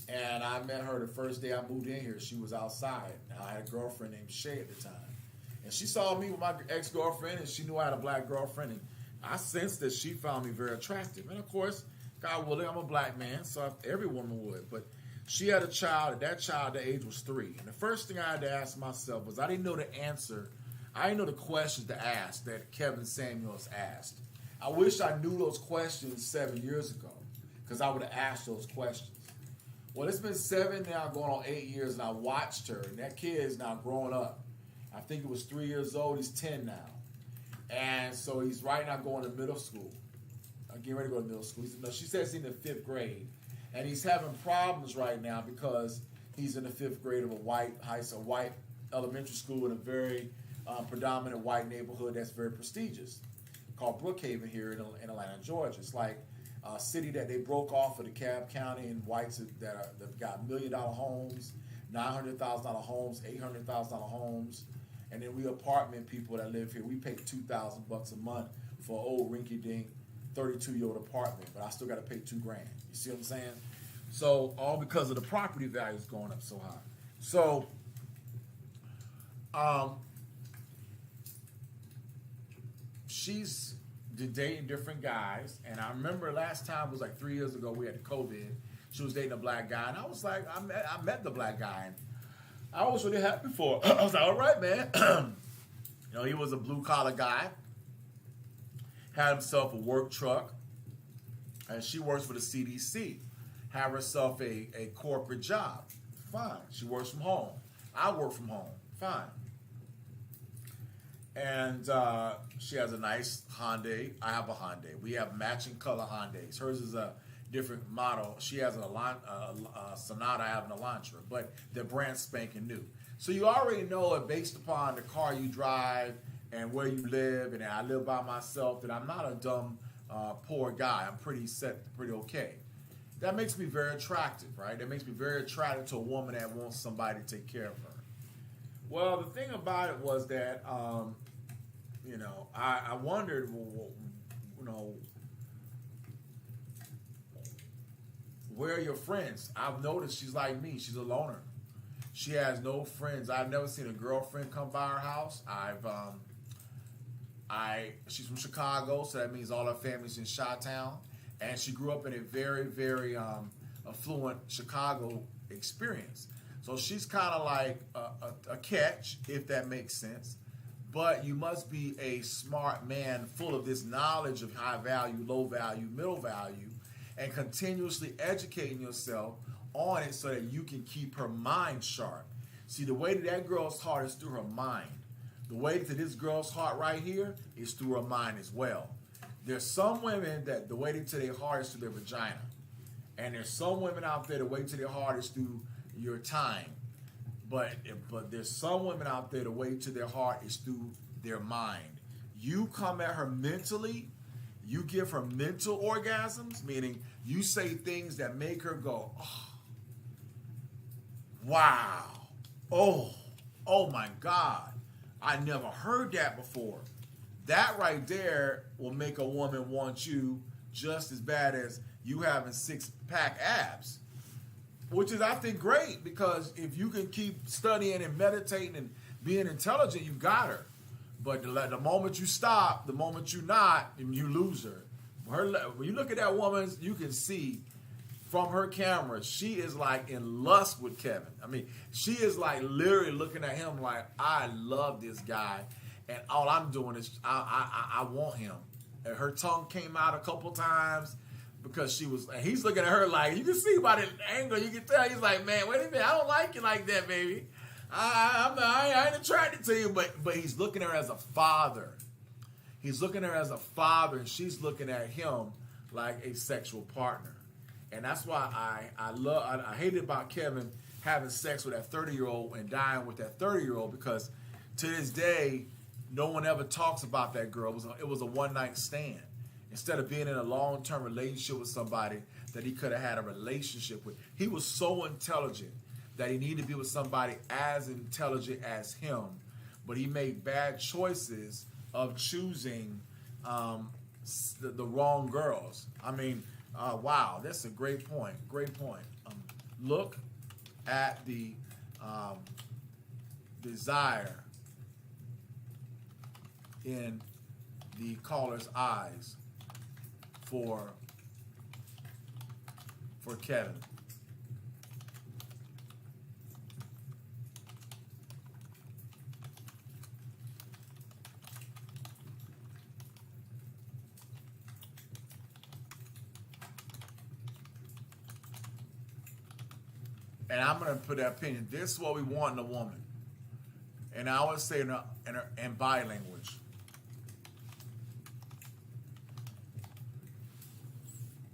And I met her the first day I moved in here. She was outside. And I had a girlfriend named Shay at the time. And she saw me with my ex-girlfriend, and she knew I had a black girlfriend. And I sensed that she found me very attractive. And of course, God willing, I'm a black man, so every woman would. But she had a child, and that child, the age was 3. And the first thing I had to ask myself was, I didn't know the answer. I didn't know the questions to ask that Kevin Samuels asked. I wish I knew those questions 7 years ago, because I would have asked those questions. Well, it's been 7 now, going on 8 years, and I watched her, and that kid is now growing up. I think he was 3 years old. He's 10 now. And so he's right now going to middle school. I'm getting ready to go to middle school. She says he's in the 5th grade. And he's having problems right now because he's in the 5th grade of a white elementary school in a very predominant white neighborhood that's very prestigious, called Brookhaven here in Atlanta, Georgia. It's like a city that they broke off of the DeKalb County, and whites that got $1 million homes, $900,000 homes, $800,000 homes. And then we apartment people that live here, we pay $2,000 a month for an old rinky-dink 32-year-old apartment, but I still got to pay $2,000. You see what I'm saying? So all because of the property values going up so high. So, she's dating different guys, and I remember last time was like 3 years ago. We had COVID. She was dating a black guy, and I was like, I met the black guy, and I was really happy for her. I was like, all right, man. You know, he was a blue collar guy, had himself a work truck, and she works for the CDC. Have herself a corporate job. Fine. She works from home. I work from home. Fine. And she has a nice Hyundai. I have a Hyundai. We have matching color Hyundais. Hers is a different model. She has a Sonata. I have an Elantra. But they're brand spanking new. So you already know it based upon the car you drive and where you live. And I live by myself. That I'm not a dumb, poor guy. I'm pretty okay. That makes me very attractive, right? That makes me very attractive to a woman that wants somebody to take care of her. Well, the thing about it was that, you know, I wondered, well, you know, where are your friends? I've noticed she's like me. She's a loner. She has no friends. I've never seen a girlfriend come by her house. She's from Chicago, so that means all her family's in Chi-Town. And she grew up in a very, very affluent Chicago experience. So she's kind of like a catch, if that makes sense. But you must be a smart man full of this knowledge of high value, low value, middle value, and continuously educating yourself on it so that you can keep her mind sharp. See, the way to that girl's heart is through her mind. The way to this girl's heart right here is through her mind as well. There's some women that the way to their heart is through their vagina. And there's some women out there, the way to their heart is through your time. But there's some women out there, the way to their heart is through their mind. You come at her mentally, you give her mental orgasms, meaning you say things that make her go, oh, wow, oh my God, I never heard that before. That right there will make a woman want you just as bad as you having 6-pack abs, which is, I think, great, because if you can keep studying and meditating and being intelligent, you got her. But the moment you stop, the moment you're not, you lose her. When you look at that woman, you can see from her camera, she is like in lust with Kevin. I mean, she is like literally looking at him like, I love this guy. And all I'm doing is I want him. And her tongue came out a couple times because he's looking at her like, you can see by the angle, you can tell he's like, man, wait a minute, I don't like you like that, baby. I ain't attracted to you, but he's looking at her as a father. He's looking at her as a father, and she's looking at him like a sexual partner. And that's why I hate it about Kevin having sex with that 30-year-old and dying with that 30-year-old, because to this day, no one ever talks about that girl. It was a one-night stand. Instead of being in a long-term relationship with somebody that he could have had a relationship with. He was so intelligent that he needed to be with somebody as intelligent as him. But he made bad choices of choosing the wrong girls. I mean, wow, that's a great point. Great point. Look at the desire in the caller's eyes for Kevin. And I'm going to put that opinion. This is what we want in a woman. And I would say in body language.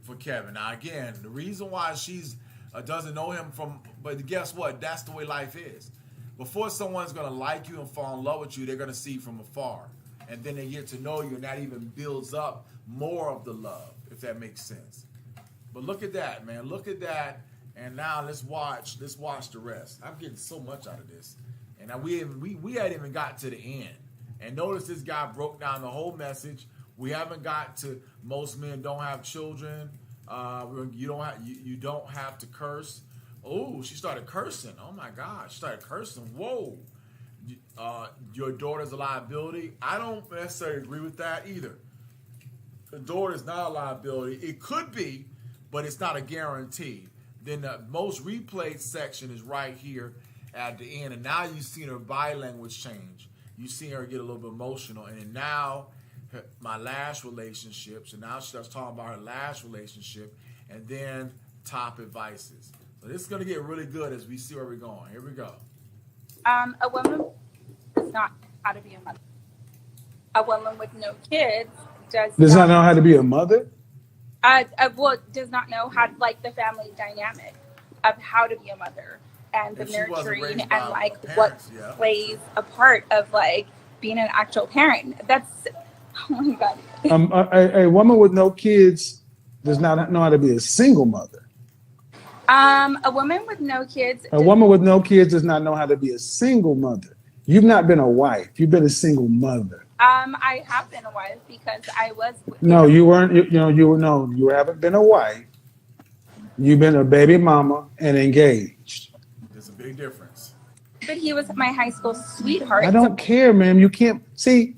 For Kevin. Now, again, the reason why she's doesn't know him but guess what? That's the way life is. Before someone's going to like you and fall in love with you, they're going to see you from afar. And then they get to know you, and that even builds up more of the love, if that makes sense. But look at that, man. Look at that. And now let's watch the rest. I'm getting so much out of this. And now we hadn't even got to the end. And notice this guy broke down the whole message. We haven't got to most men don't have children. You don't have to curse. Oh, she started cursing. Oh my gosh, she started cursing. Whoa. Your daughter's a liability. I don't necessarily agree with that either. The daughter is not a liability. It could be, but it's not a guarantee. Then the most replayed section is right here at the end. And now you've seen her body language change. You've seen her get a little bit emotional. And then now my last relationship. So now she starts talking about her last relationship. And then top advices. So this is going to get really good as we see where we're going. Here we go. A woman does not know how to be a mother. A woman with no kids does not know how to be a mother? Does not know how, like, the family dynamic of how to be a mother and the nurturing and, like, what plays a part of, like, being an actual parent. That's, oh my God. A woman with no kids does not know how to be a single mother. A woman with no kids. A woman with no kids does not know how to be a single mother. You've not been a wife. You've been a single mother. I have been a wife because I was. No, you weren't. You haven't been a wife. You've been a baby mama and engaged. There's a big difference. But he was my high school sweetheart. I don't care, ma'am. You can't see,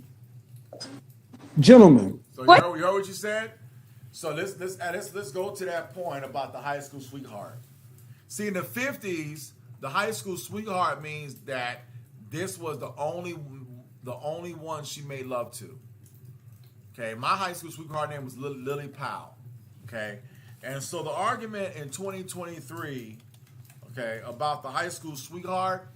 gentlemen. So you heard what you said. So let's go to that point about the high school sweetheart. See, in the 50s, the high school sweetheart means that this was the only one she made love to. Okay, my high school sweetheart name was Lily Powell. Okay, and so the argument in 2023, okay, about the high school sweetheart.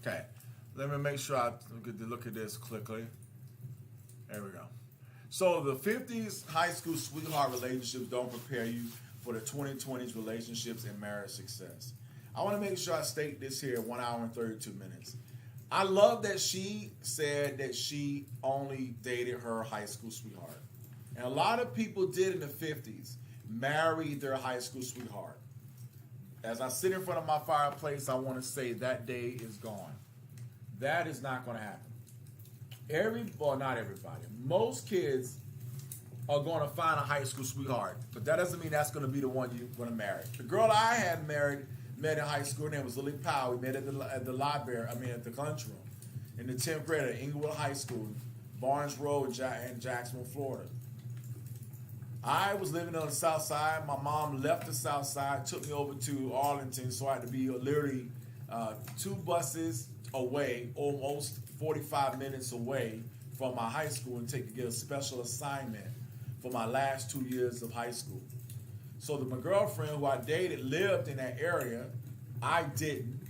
Okay, let me make sure I get to look at this quickly. There we go. So the 50s high school sweetheart relationships don't prepare you for the 2020s relationships and marriage success. I want to make sure I state this here, 1 hour and 32 minutes. I love that she said that she only dated her high school sweetheart. And a lot of people did in the 50s, married their high school sweetheart. As I sit in front of my fireplace, I want to say that day is gone. That is not going to happen. Not everybody. Most kids are going to find a high school sweetheart, but that doesn't mean that's going to be the one you're going to marry. The girl I had met in high school, her name was Lily Powell. We met at the library, at the lunchroom, in the 10th grade at Inglewood High School, Barnes Road in Jacksonville, Florida. I was living on the south side. My mom left the south side, took me over to Arlington, so I had to be literally 2 buses away, almost 45 minutes away from my high school, and get a special assignment for my last 2 years of high school. So my girlfriend who I dated lived in that area. I didn't.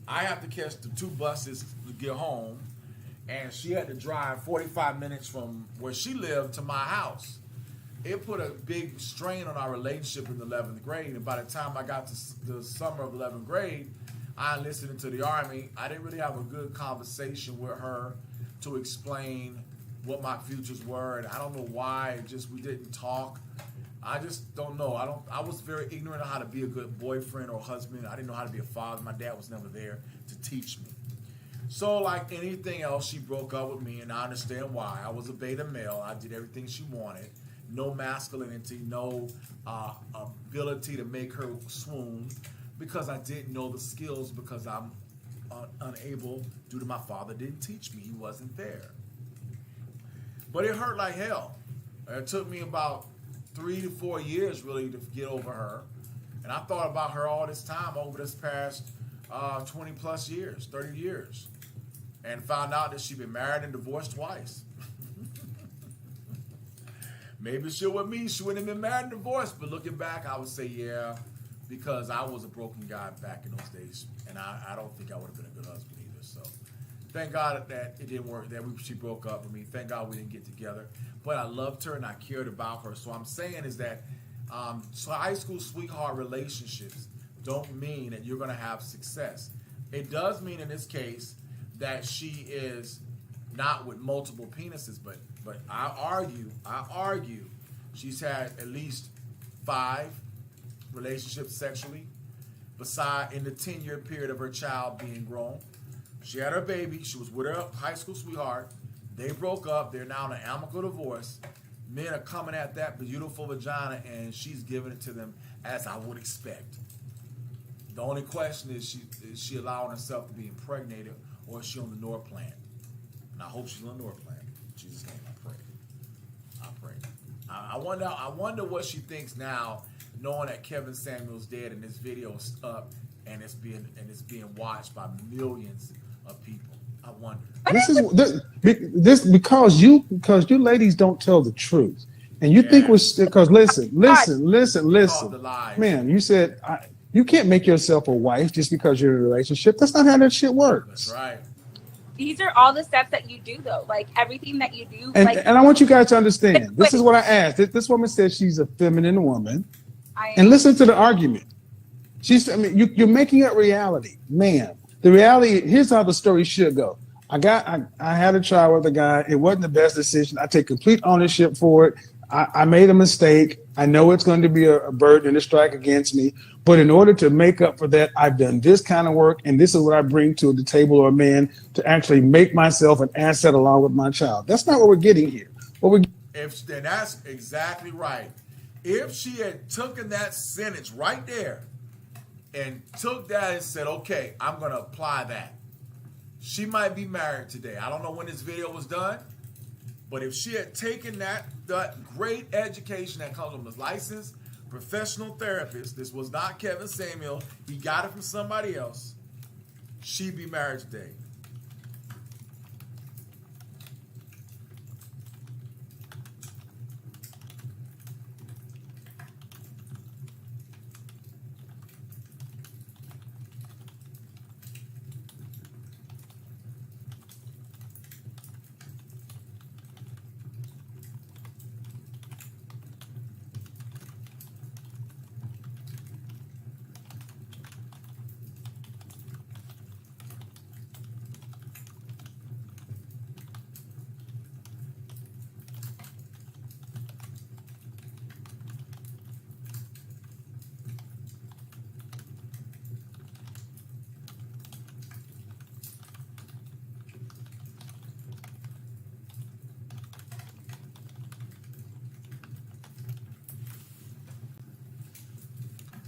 I have to catch the 2 buses to get home. and she had to drive 45 minutes from where she lived to my house. It put a big strain on our relationship in the 11th grade. And by the time I got to the summer of 11th grade, I enlisted into the Army. I didn't really have a good conversation with her to explain what my futures were. And I don't know why. We didn't talk. I just don't know. I was very ignorant of how to be a good boyfriend or husband. I didn't know how to be a father. My dad was never there to teach me. So like anything else, she broke up with me, and I understand why. I was a beta male. I did everything she wanted. No masculinity, no ability to make her swoon, because I didn't know the skills, because I'm unable due to my father didn't teach me. He wasn't there. But it hurt like hell. It took me about 3 to 4 years really to get over her. And I thought about her all this time over this past 20 plus years, 30 years. And found out that she'd been married and divorced twice. Maybe she with me, she wouldn't have been married and divorced. But looking back, I would say, yeah, because I was a broken guy back in those days. And I don't think I would have been a good husband either. So thank God that it didn't work, she broke up with me. Thank God we didn't get together. But I loved her and I cared about her. So I'm saying is that so high school sweetheart relationships don't mean that you're going to have success. It does mean in this case that she is not with multiple penises, but I argue she's had at least 5 relationships sexually, beside in the 10-year period of her child being grown. She had her baby. She was with her high school sweetheart. They broke up. They're now in an amicable divorce. Men are coming at that beautiful vagina, and she's giving it to them as I would expect. The only question is she allowing herself to be impregnated, or is she on the North plan? And I hope she's on the North plan. In Jesus' name, I pray. I wonder what she thinks now, knowing that Kevin Samuel's dead and this video is up and it's being watched by millions of people. I wonder. This because you ladies don't tell the truth, and you think because listen, man. You said you can't make yourself a wife just because you're in a relationship. That's not how that shit works. That's right. These are all the steps that you do, though. Like everything that you do. And I want you guys to understand. This is what I asked. This woman said she's a feminine woman, and listen to the argument. You're making up reality, man. The reality, here's how the story should go. I had a child with a guy. It wasn't the best decision. I take complete ownership for it. I made a mistake. I know it's going to be a burden and a strike against me. But in order to make up for that, I've done this kind of work. And this is what I bring to the table, or a man, to actually make myself an asset along with my child. That's not what we're getting here. Then that's exactly right. If she had taken that sentence right there and took that and said, okay, I'm going to apply that, she might be married today. I don't know when this video was done, but if she had taken that great education that comes from a licensed professional therapist, this was not Kevin Samuel, he got it from somebody else, she'd be married today.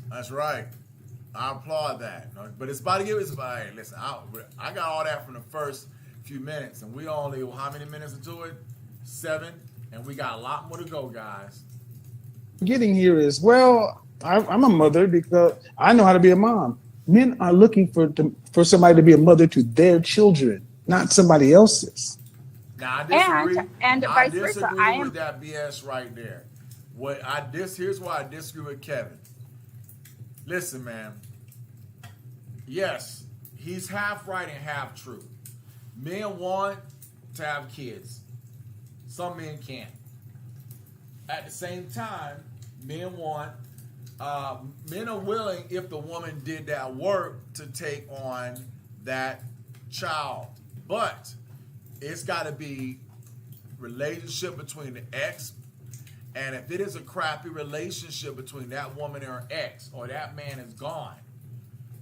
That's right. I applaud that. But it's about to give us. Hey, listen, I got all that from the first few minutes, and we only, how many minutes into it? 7, and we got a lot more to go, guys. Getting here is, well, I'm a mother because I know how to be a mom. Men are looking for somebody to be a mother to their children, not somebody else's. Now, I disagree. And vice versa. I disagree with that BS right there. Here's why I disagree with Kevin. Listen, man. Yes, he's half right and half true. Men want to have kids. Some men can't. At the same time, men are willing, if the woman did that work, to take on that child. But it's got to be relationship between the ex, and if it is a crappy relationship between that woman and her ex, or that man is gone,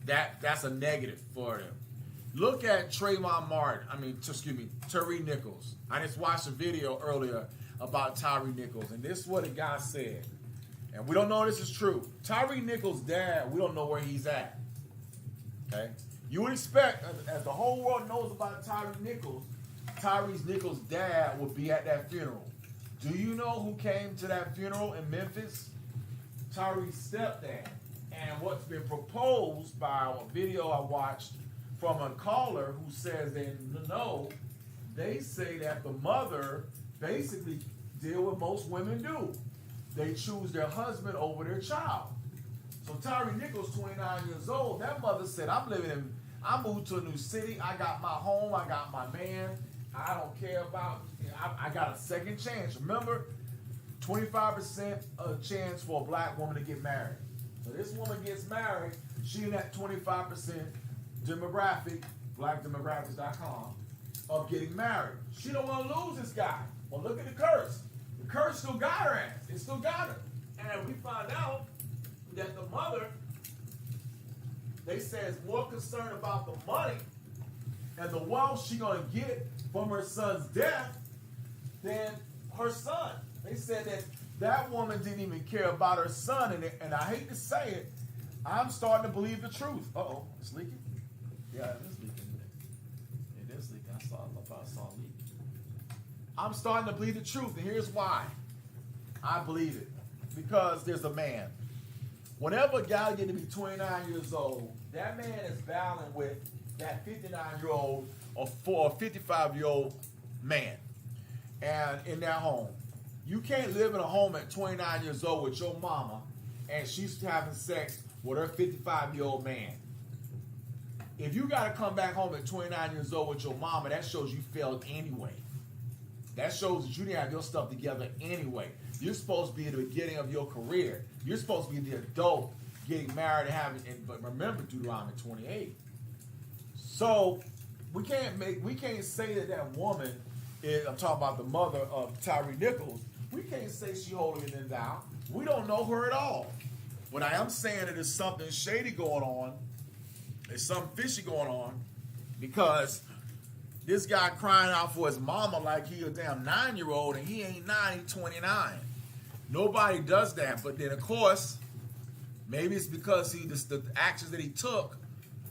that's a negative for them. Look at Tyree Nichols. I just watched a video earlier about Tyree Nichols, and this is what a guy said. And we don't know if this is true. Tyree Nichols' dad, we don't know where he's at. Okay? You would expect, as the whole world knows about Tyree Nichols' dad would be at that funeral. Do you know who came to that funeral in Memphis? Tyree's stepdad. And what's been proposed by a video I watched from a caller who says they say that the mother basically did what most women do. They choose their husband over their child. So Tyree Nichols, 29 years old, that mother said, I moved to a new city, I got my home, I got my man, I don't care about, I got a second chance. Remember, 25% of chance for a black woman to get married. So this woman gets married, she in that 25% demographic, blackdemographics.com, of getting married. She don't want to lose this guy. Well, look at the curse. The curse still got her ass. It still got her. And we find out that the mother, they say, is more concerned about the money and the wealth she gonna get from her son's death than her son. They said that woman didn't even care about her son, and I hate to say it, I'm starting to believe the truth. Uh-oh, it's leaking? Yeah, it is leaking. It is leaking. I saw it leak. I'm starting to believe the truth, and here's why I believe it. Because there's a man. Whenever a guy gets to be 29 years old, that man is battling with that 59-year-old or 55-year-old man. And in their home. You can't live in a home at 29 years old with your mama and she's having sex with her 55-year-old man. If you got to come back home at 29 years old with your mama, that shows you failed anyway. That shows that you didn't have your stuff together anyway. You're supposed to be at the beginning of your career. You're supposed to be the adult getting married and having, but remember Deuteronomy 28. So we can't say that woman is, I'm talking about the mother of Tyree Nichols, we can't say she holier than thou. We don't know her at all. What I am saying that there's something shady going on, there's something fishy going on, because this guy crying out for his mama like he a damn 9-year-old, and he ain't 9, he's 29. Nobody does that. But then, of course, maybe it's because the actions that he took,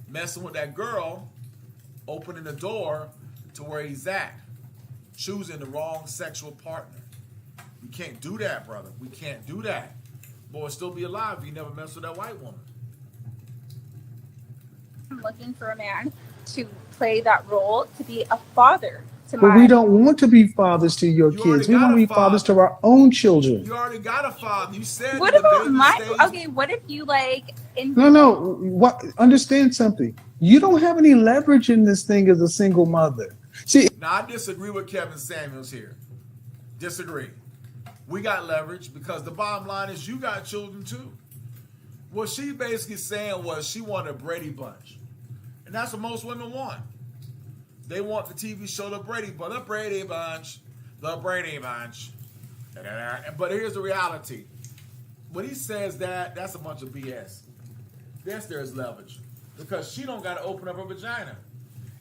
messing with that girl, opening the door to where he's at, choosing the wrong sexual partner. We can't do that, brother. We can't do that. Boy, still be alive if you never mess with that white woman. I'm looking for a man to play that role, to be a father to But we don't want to be fathers to your kids. We want to be fathers to our own children. You already got a father. You said. What about okay, what if you No. What? Understand something. You don't have any leverage in this thing as a single mother. See. Now, I disagree with Kevin Samuels here. Disagree. We got leverage because the bottom line is you got children too. What she basically saying was she wanted a Brady Bunch. And that's what most women want. They want the TV show The Brady Bunch. The Brady Bunch. The Brady Bunch. But here's the reality. When he says that's a bunch of BS. Yes, there's leverage. Because she don't got to open up her vagina.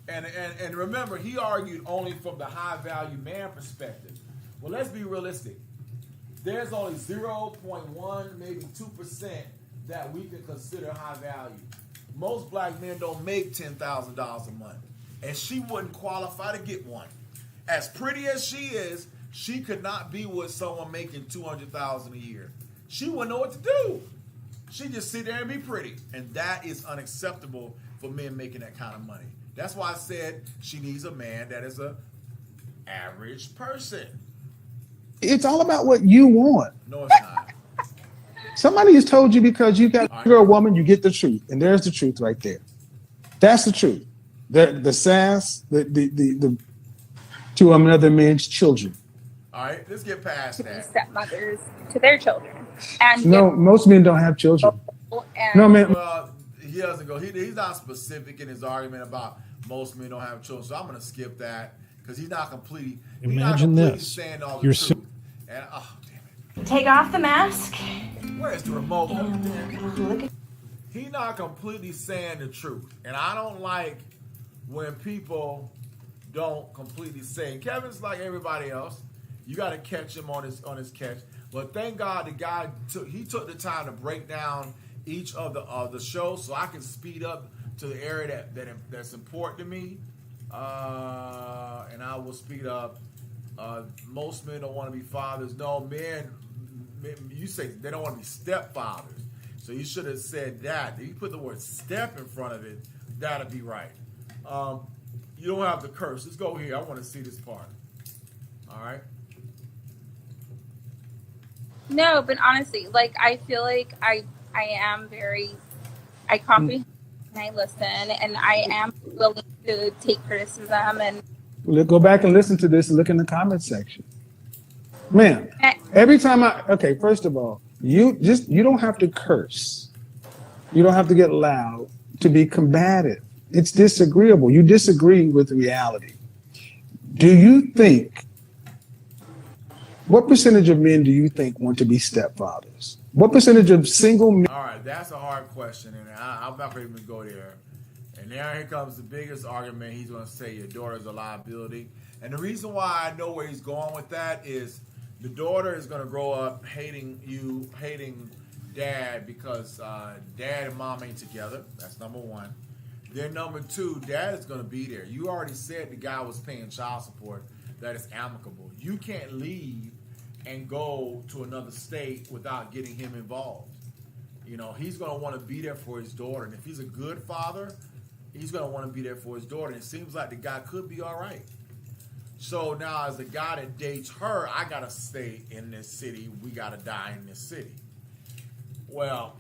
And remember, he argued only from the high-value man perspective. Well, let's be realistic. There's only 0.1, maybe 2% that we can consider high value. Most black men don't make $10,000 a month. And she wouldn't qualify to get one. As pretty as she is, she could not be with someone making $200,000 a year. She wouldn't know what to do. She just sit there and be pretty. And that is unacceptable for men making that kind of money. That's why I said she needs a man that is a average person. It's all about what you want. No, it's not. Somebody has told you because you're a woman, you get the truth. And there's the truth right there. That's the truth. The sass, the to another man's children. All right, let's get past To be that. stepmothers to their children. And No, most men don't have children. and No, man. Well, he doesn't go. He's not specific in his argument about most men don't have children. So I'm going to skip that because he's not completely. Imagine this. Saying all the You're truth. And damn Take off the mask. it, where's the remote? Look at He's not completely saying the truth, and I don't like when people don't completely say. Kevin's like everybody else. You got to catch him on his catch. But thank God the guy took the time to break down each of the shows, so I can speed up to the area that's important to me, and I will speed up. Most men don't want to be fathers. No, men, you say they don't want to be stepfathers. So you should have said that. If you put the word step in front of it, that'd be right. You don't have to curse. Let's go here. I want to see this part. All right. no, but honestly, like I feel like I comprehend and I listen and I am willing to take criticism and Go back and listen to this and look in the comment section. Man, every time first of all, you don't have to curse. You don't have to get loud to be combative. It's disagreeable. You disagree with reality. Do you think, what percentage of men do you think want to be stepfathers? What percentage of single men? All right, that's a hard question, and I'm not going to even go there. And now here comes the biggest argument. He's going to say your daughter's a liability. And the reason why I know where he's going with that is the daughter is going to grow up hating dad because dad and mom ain't together. That's number one. Then number two, dad is going to be there. You already said the guy was paying child support. That is amicable. You can't leave and go to another state without getting him involved. You know, he's going to want to be there for his daughter. And if he's a good father, he's going to want to be there for his daughter. And it seems like the guy could be all right. So now as the guy that dates her, I got to stay in this city. We got to die in this city. Well,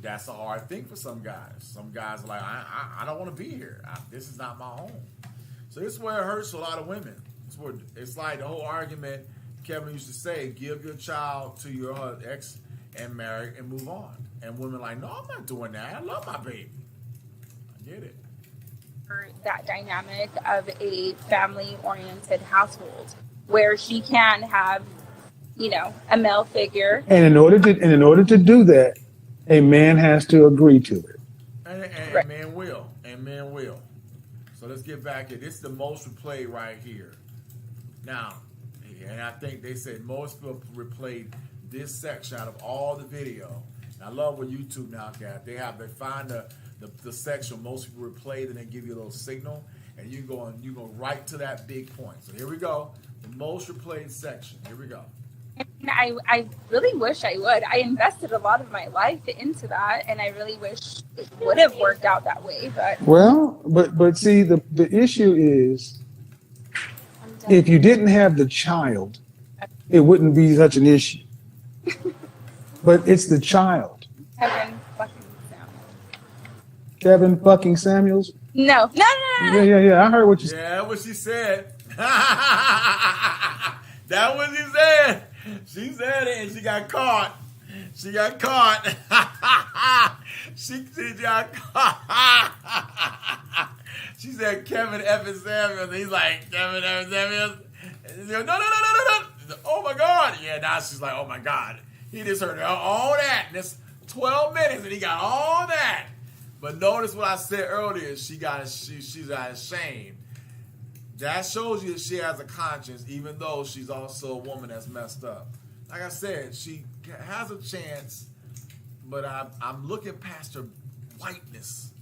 that's a hard thing for some guys. Some guys are like, I don't want to be here. This is not my home. So this is where it hurts a lot of women. It's like the whole argument Kevin used to say, give your child to your ex and marry and move on. And women are like, no, I'm not doing that. I love my baby. I get it. That dynamic of a family-oriented household where she can have, a male figure. And in order to do that, a man has to agree to it. And Right. men will. And men will. So let's get back here. This is the most replayed right here. Now, and I think they said most people replayed this section out of all the video. And I love what YouTube now got. They find the section most people replayed and they give you a little signal. And you go right to that big point. So here we go. The most replayed section. Here we go. And I really wish I would. I invested a lot of my life into that, and I really wish it would have worked out that way. But Well, but see, the issue is, if you didn't have the child, it wouldn't be such an issue. But it's the child. Kevin fucking Samuels. Kevin fucking Samuels? No. Yeah. I heard what you said. Yeah, what she said. That what she said. She said it and she got caught. She got caught. She got caught. She said Kevin F. Samuels. And he's like, Kevin F. Samuels. And he's like, no. Oh my God. Yeah, now she's like, oh my God. He just heard all that. And it's 12 minutes and he got all that. But notice what I said earlier. She's got ashamed. That shows you that she has a conscience, even though she's also a woman that's messed up. Like I said, she has a chance, but I'm looking past her whiteness.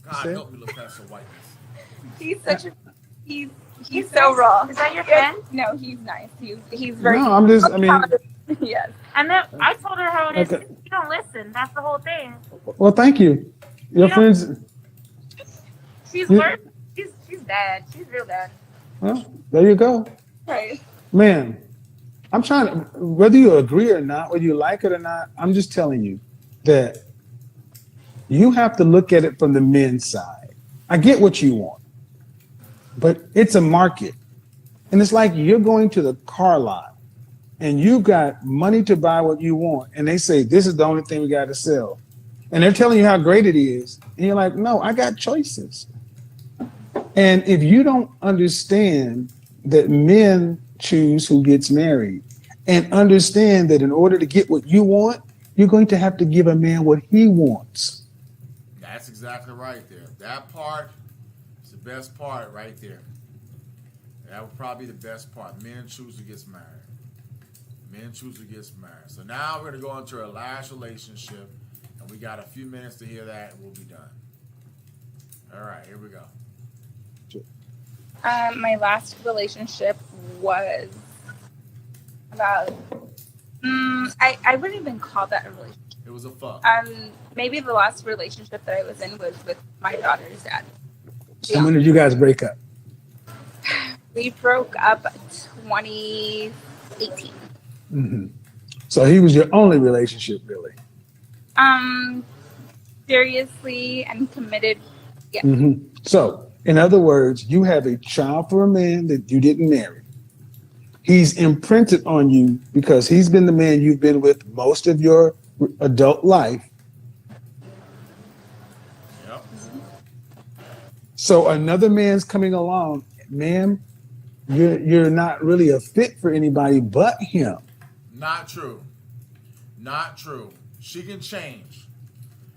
God help me look past her whiteness. He's so raw. Is that your friend? No, he's nice. He's very. No, Yes. And then I told her how it is. Okay. You don't listen. That's the whole thing. Well, thank you. Your friends. She's You- worse. She's bad. She's real bad. Well, there you go. Right. Man, I'm trying to, whether you agree or not, whether you like it or not, I'm just telling you that you have to look at it from the men's side. I get what you want, but it's a market. And it's like you're going to the car lot and you got money to buy what you want. And they say, this is the only thing we got to sell. And they're telling you how great it is. And you're like, no, I got choices. And if you don't understand that men choose who gets married and understand that in order to get what you want, you're going to have to give a man what he wants. That's exactly right there. That part is the best part right there. That would probably be the best part. Men choose who gets married. Men choose who gets married. So now we're going to go into our last relationship, and we got a few minutes to hear that, and we'll be done. All right, here we go. My last relationship was about, I wouldn't even call that a relationship. It was a fuck. Maybe the last relationship that I was in was with my daughter's dad. And when did you guys break up? We broke up 2018. Mm-hmm. So he was your only relationship, really? Seriously and committed, yeah. Mm-hmm. So, in other words, you have a child for a man that you didn't marry. He's imprinted on you because he's been the man you've been with most of your adult life. Yep. So another man's coming along, ma'am, you're not really a fit for anybody but him. Not true. Not true. She can change.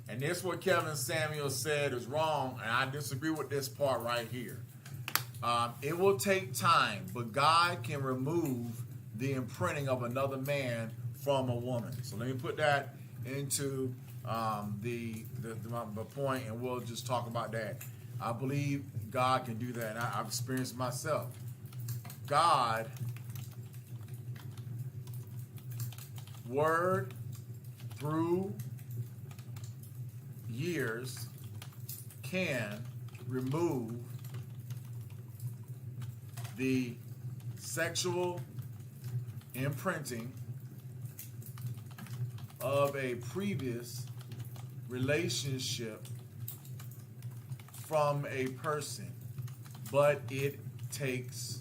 And this what Kevin Samuel said is wrong, and I disagree with this part right here. It will take time, but God can remove the imprinting of another man from a woman. So let me put that into the point, and we'll just talk about that. I believe God can do that, and I've experienced it myself. God, word through years, can remove the sexual imprinting of a previous relationship from a person, but it takes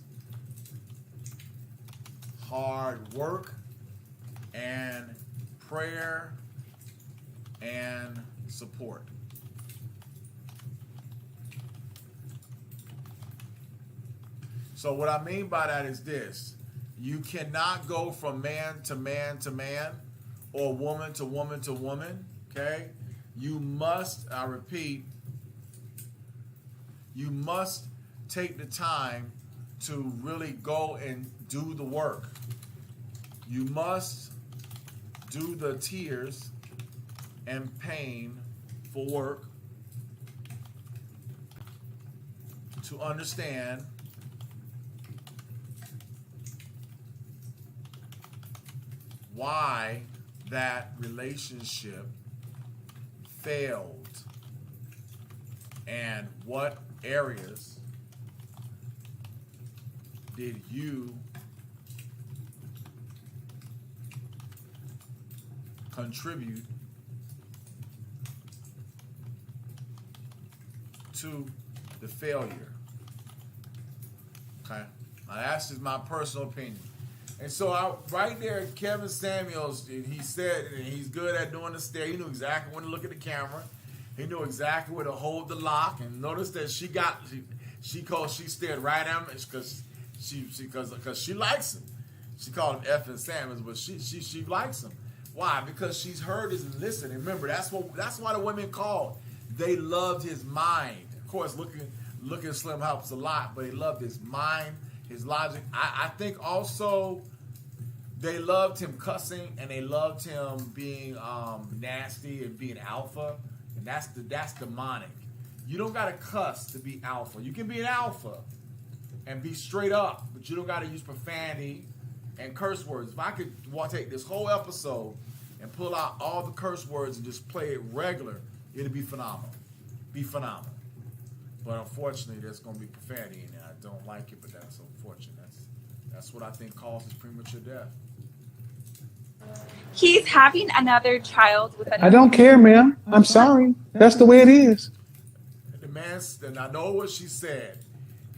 hard work and prayer and support. So what I mean by that is this: you cannot go from man to man to man, or woman to woman to woman, okay? You must, I repeat, you must take the time to really go and do the work. You must do the tears and pain for work to understand why that relationship failed and what areas did you contribute to the failure. Okay, now that's just my personal opinion. And so right there, Kevin Samuels, he said he's good at doing the stare. He knew exactly when to look at the camera. He knew exactly where to hold the lock. And notice that she stared right at him because she likes him. She called him F and Samuels, but she likes him. Why? Because she's heard his and listened. And remember, that's why the women called. They loved his mind. Of course, looking slim helps a lot, but they loved his mind, his logic. I think also they loved him cussing, and they loved him being nasty and being alpha, and that's demonic. You don't gotta cuss to be alpha. You can be an alpha and be straight up, but you don't gotta use profanity and curse words. If I could take this whole episode and pull out all the curse words and just play it regular, it'd be phenomenal. But unfortunately, there's going to be profanity in it. I don't like it, but that's unfortunate. That's what I think causes premature death. He's having another child with another. I don't care, ma'am. I'm sorry. That's the way it is. The man, and I know what she said.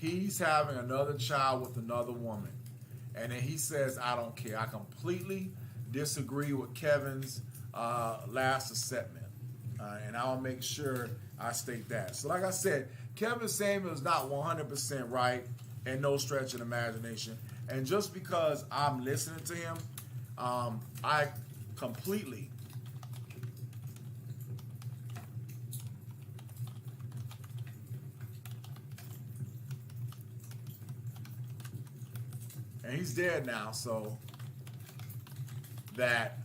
he's having another child with another woman. And then he says, I don't care. I completely disagree with Kevin's last assessment. And I'll make sure I state that. So like I said, Kevin Samuels is not 100% right and no stretch of imagination. And just because I'm listening to him, I completely and he's dead now, so that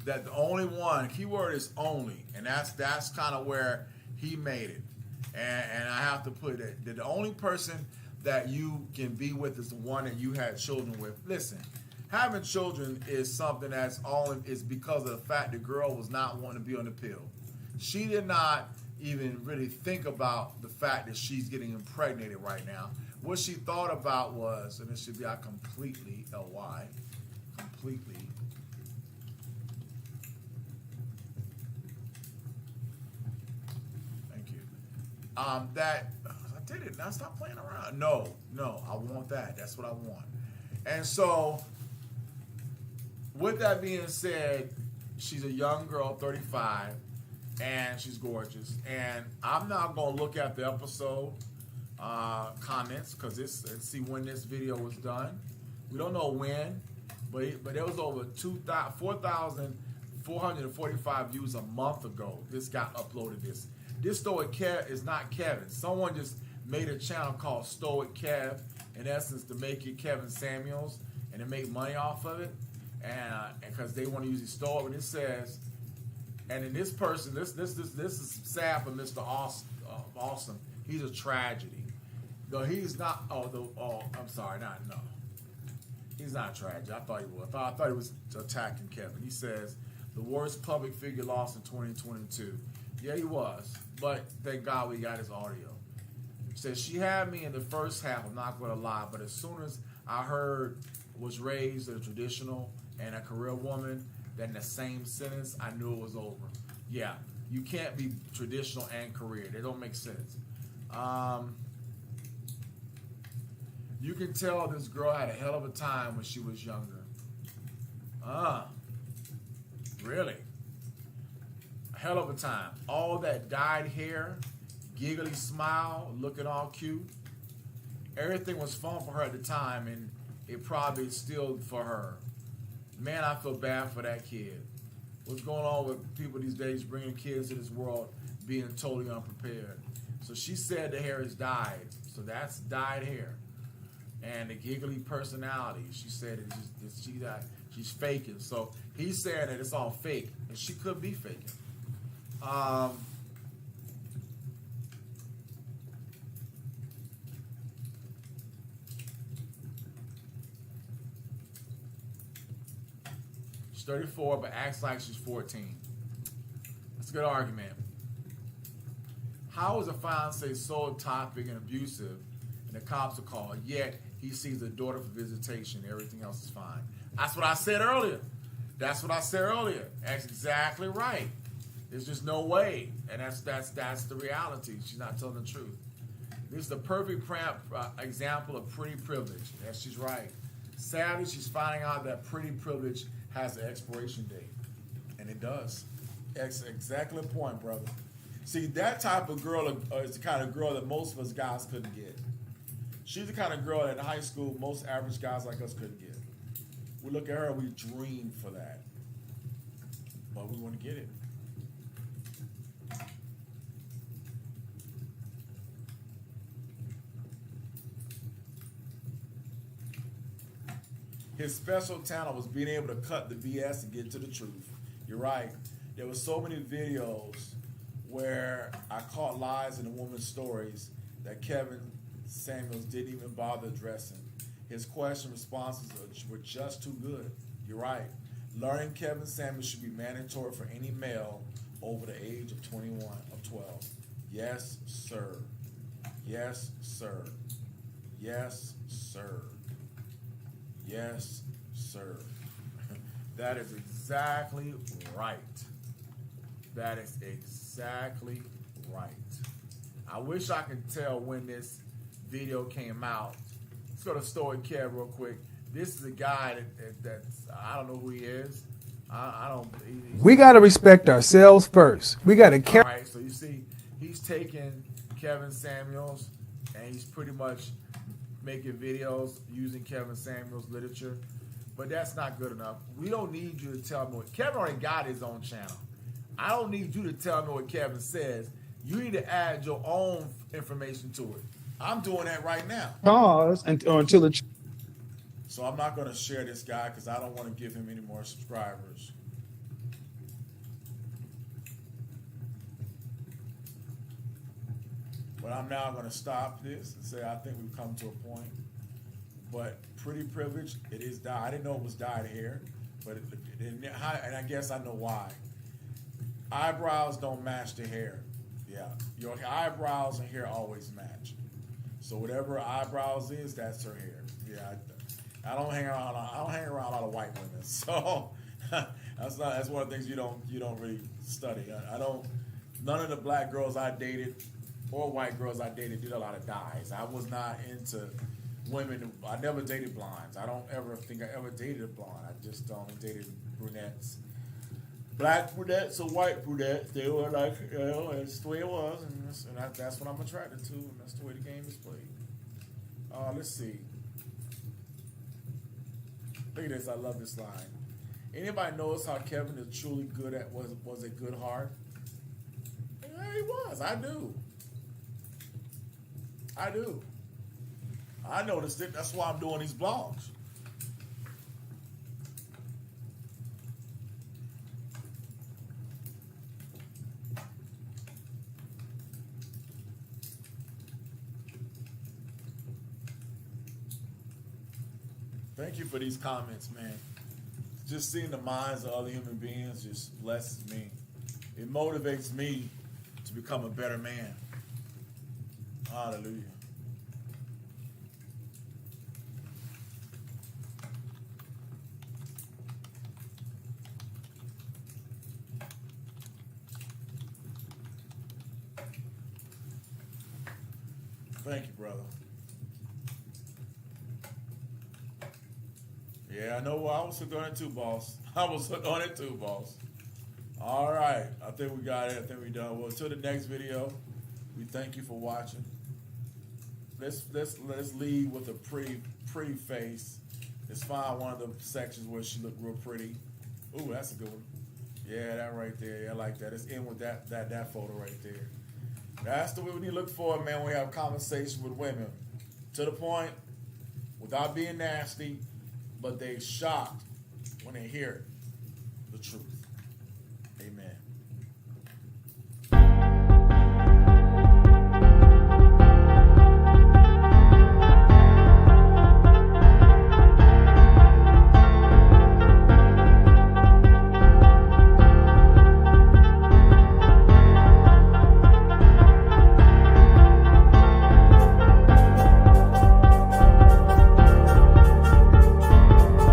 the only one, keyword is only, and that's kind of where he made it. And I have to put it that the only person that you can be with is the one that you had children with. Listen, having children is something is because of the fact the girl was not wanting to be on the pill. She did not even really think about the fact that she's getting impregnated right now. What she thought about was, and it should be I completely, L-Y, completely. Thank you. That, I did it. Now stop playing around. No, I want that. That's what I want. And so, with that being said, she's a young girl, 35, and she's gorgeous. And I'm not going to look at the episode comments because let's see when this video was done. We don't know when, but there was over 4,445 views a month ago. This got uploaded. This Stoic Kev is not Kevin. Someone just made a channel called Stoic Kev, in essence, to make it Kevin Samuels and to make money off of it. And because they want to use the store, but it says, and in this person, this is sad for Mr. Awesome. He's a tragedy. Though he's not. I'm sorry, no. He's not a tragedy. I thought he was. I thought he was attacking Kevin. He says the worst public figure lost in 2022. Yeah, he was. But thank God we got his audio. He says she had me in the first half. I'm not going to lie, but as soon as I heard was raised a traditional and a career woman, then in the same sentence, I knew it was over. Yeah, you can't be traditional and career. They don't make sense. You can tell this girl had a hell of a time when she was younger. Really? A hell of a time. All that dyed hair, giggly smile, looking all cute. Everything was fun for her at the time, and it probably is still for her. Man, I feel bad for that kid. What's going on with people these days bringing kids to this world being totally unprepared? So she said the hair is dyed. So that's dyed hair. And the giggly personality. She said she's faking. So he's saying that it's all fake. And she could be faking. She's 34, but acts like she's 14. That's a good argument. How is a fiance so toxic and abusive and the cops are called, yet he sees the daughter for visitation, everything else is fine? That's what I said earlier. That's exactly right. There's just no way. And that's the reality. She's not telling the truth. This is the perfect example of pretty privilege. Yes, she's right. Sadly, she's finding out that pretty privilege has an expiration date. And it does. That's exactly the point, brother. See, that type of girl is the kind of girl that most of us guys couldn't get. She's the kind of girl that in high school most average guys like us couldn't get. We look at her, we dream for that. But we want to get it. His special talent was being able to cut the BS and get to the truth. You're right. There were so many videos where I caught lies in the woman's stories that Kevin Samuels didn't even bother addressing. His question responses were just too good. You're right. Learning Kevin Samuels should be mandatory for any male over the age of 12. Yes, sir. Yes, sir. Yes, sir. Yes, sir. That is exactly right. That is exactly right. I wish I could tell when this video came out. Let's go to Story Kev real quick. This is a guy that's I don't know who he is. I don't. We got to respect ourselves first. We got to All care. right, so you see, he's taking Kevin Samuels and he's pretty much making videos using Kevin Samuels literature, but that's not good enough. We don't need you to tell me what Kevin already got his own channel. I don't need you to tell me what Kevin says. You need to add your own information to it. I'm doing that right now. Pause until the. So I'm not going to share this guy because I don't want to give him any more subscribers. But I'm now going to stop this and say I think we've come to a point. But pretty privilege, it is dyed. I didn't know it was dyed hair, but and I guess I know why. Eyebrows don't match the hair. Yeah, your eyebrows and hair always match. So whatever eyebrows is, that's her hair. Yeah, I don't hang around. I don't hang around a lot of white women. So that's one of the things you don't really study. I don't. None of the black girls I dated or white girls I dated did a lot of dyes. I was not into women. I never dated blondes. I don't ever think I ever dated a blonde. I just only dated brunettes. Black brunettes or white brunettes, they were like, that's the way it was, and that's what I'm attracted to, and that's the way the game is played. Let's see. Look at this, I love this line. Anybody knows how Kevin is truly good at was a good heart? Yeah, he was, I do. I noticed it, that's why I'm doing these blogs. Thank you for these comments, man. Just seeing the minds of other human beings just blesses me. It motivates me to become a better man. Hallelujah. Thank you, brother. Yeah, I know. I was hooked on it too, boss. I was hooked on it too, boss. All right. I think we got it. I think we're done. Well, until the next video, we thank you for watching. Let's leave with a pretty face. Let's find one of the sections where she looked real pretty. Ooh, that's a good one. Yeah, that right there. Yeah, I like that. Let's end with that photo right there. That's the way we need to look for, man, when we have conversation with women. To the point, without being nasty, but they shocked when they hear the truth.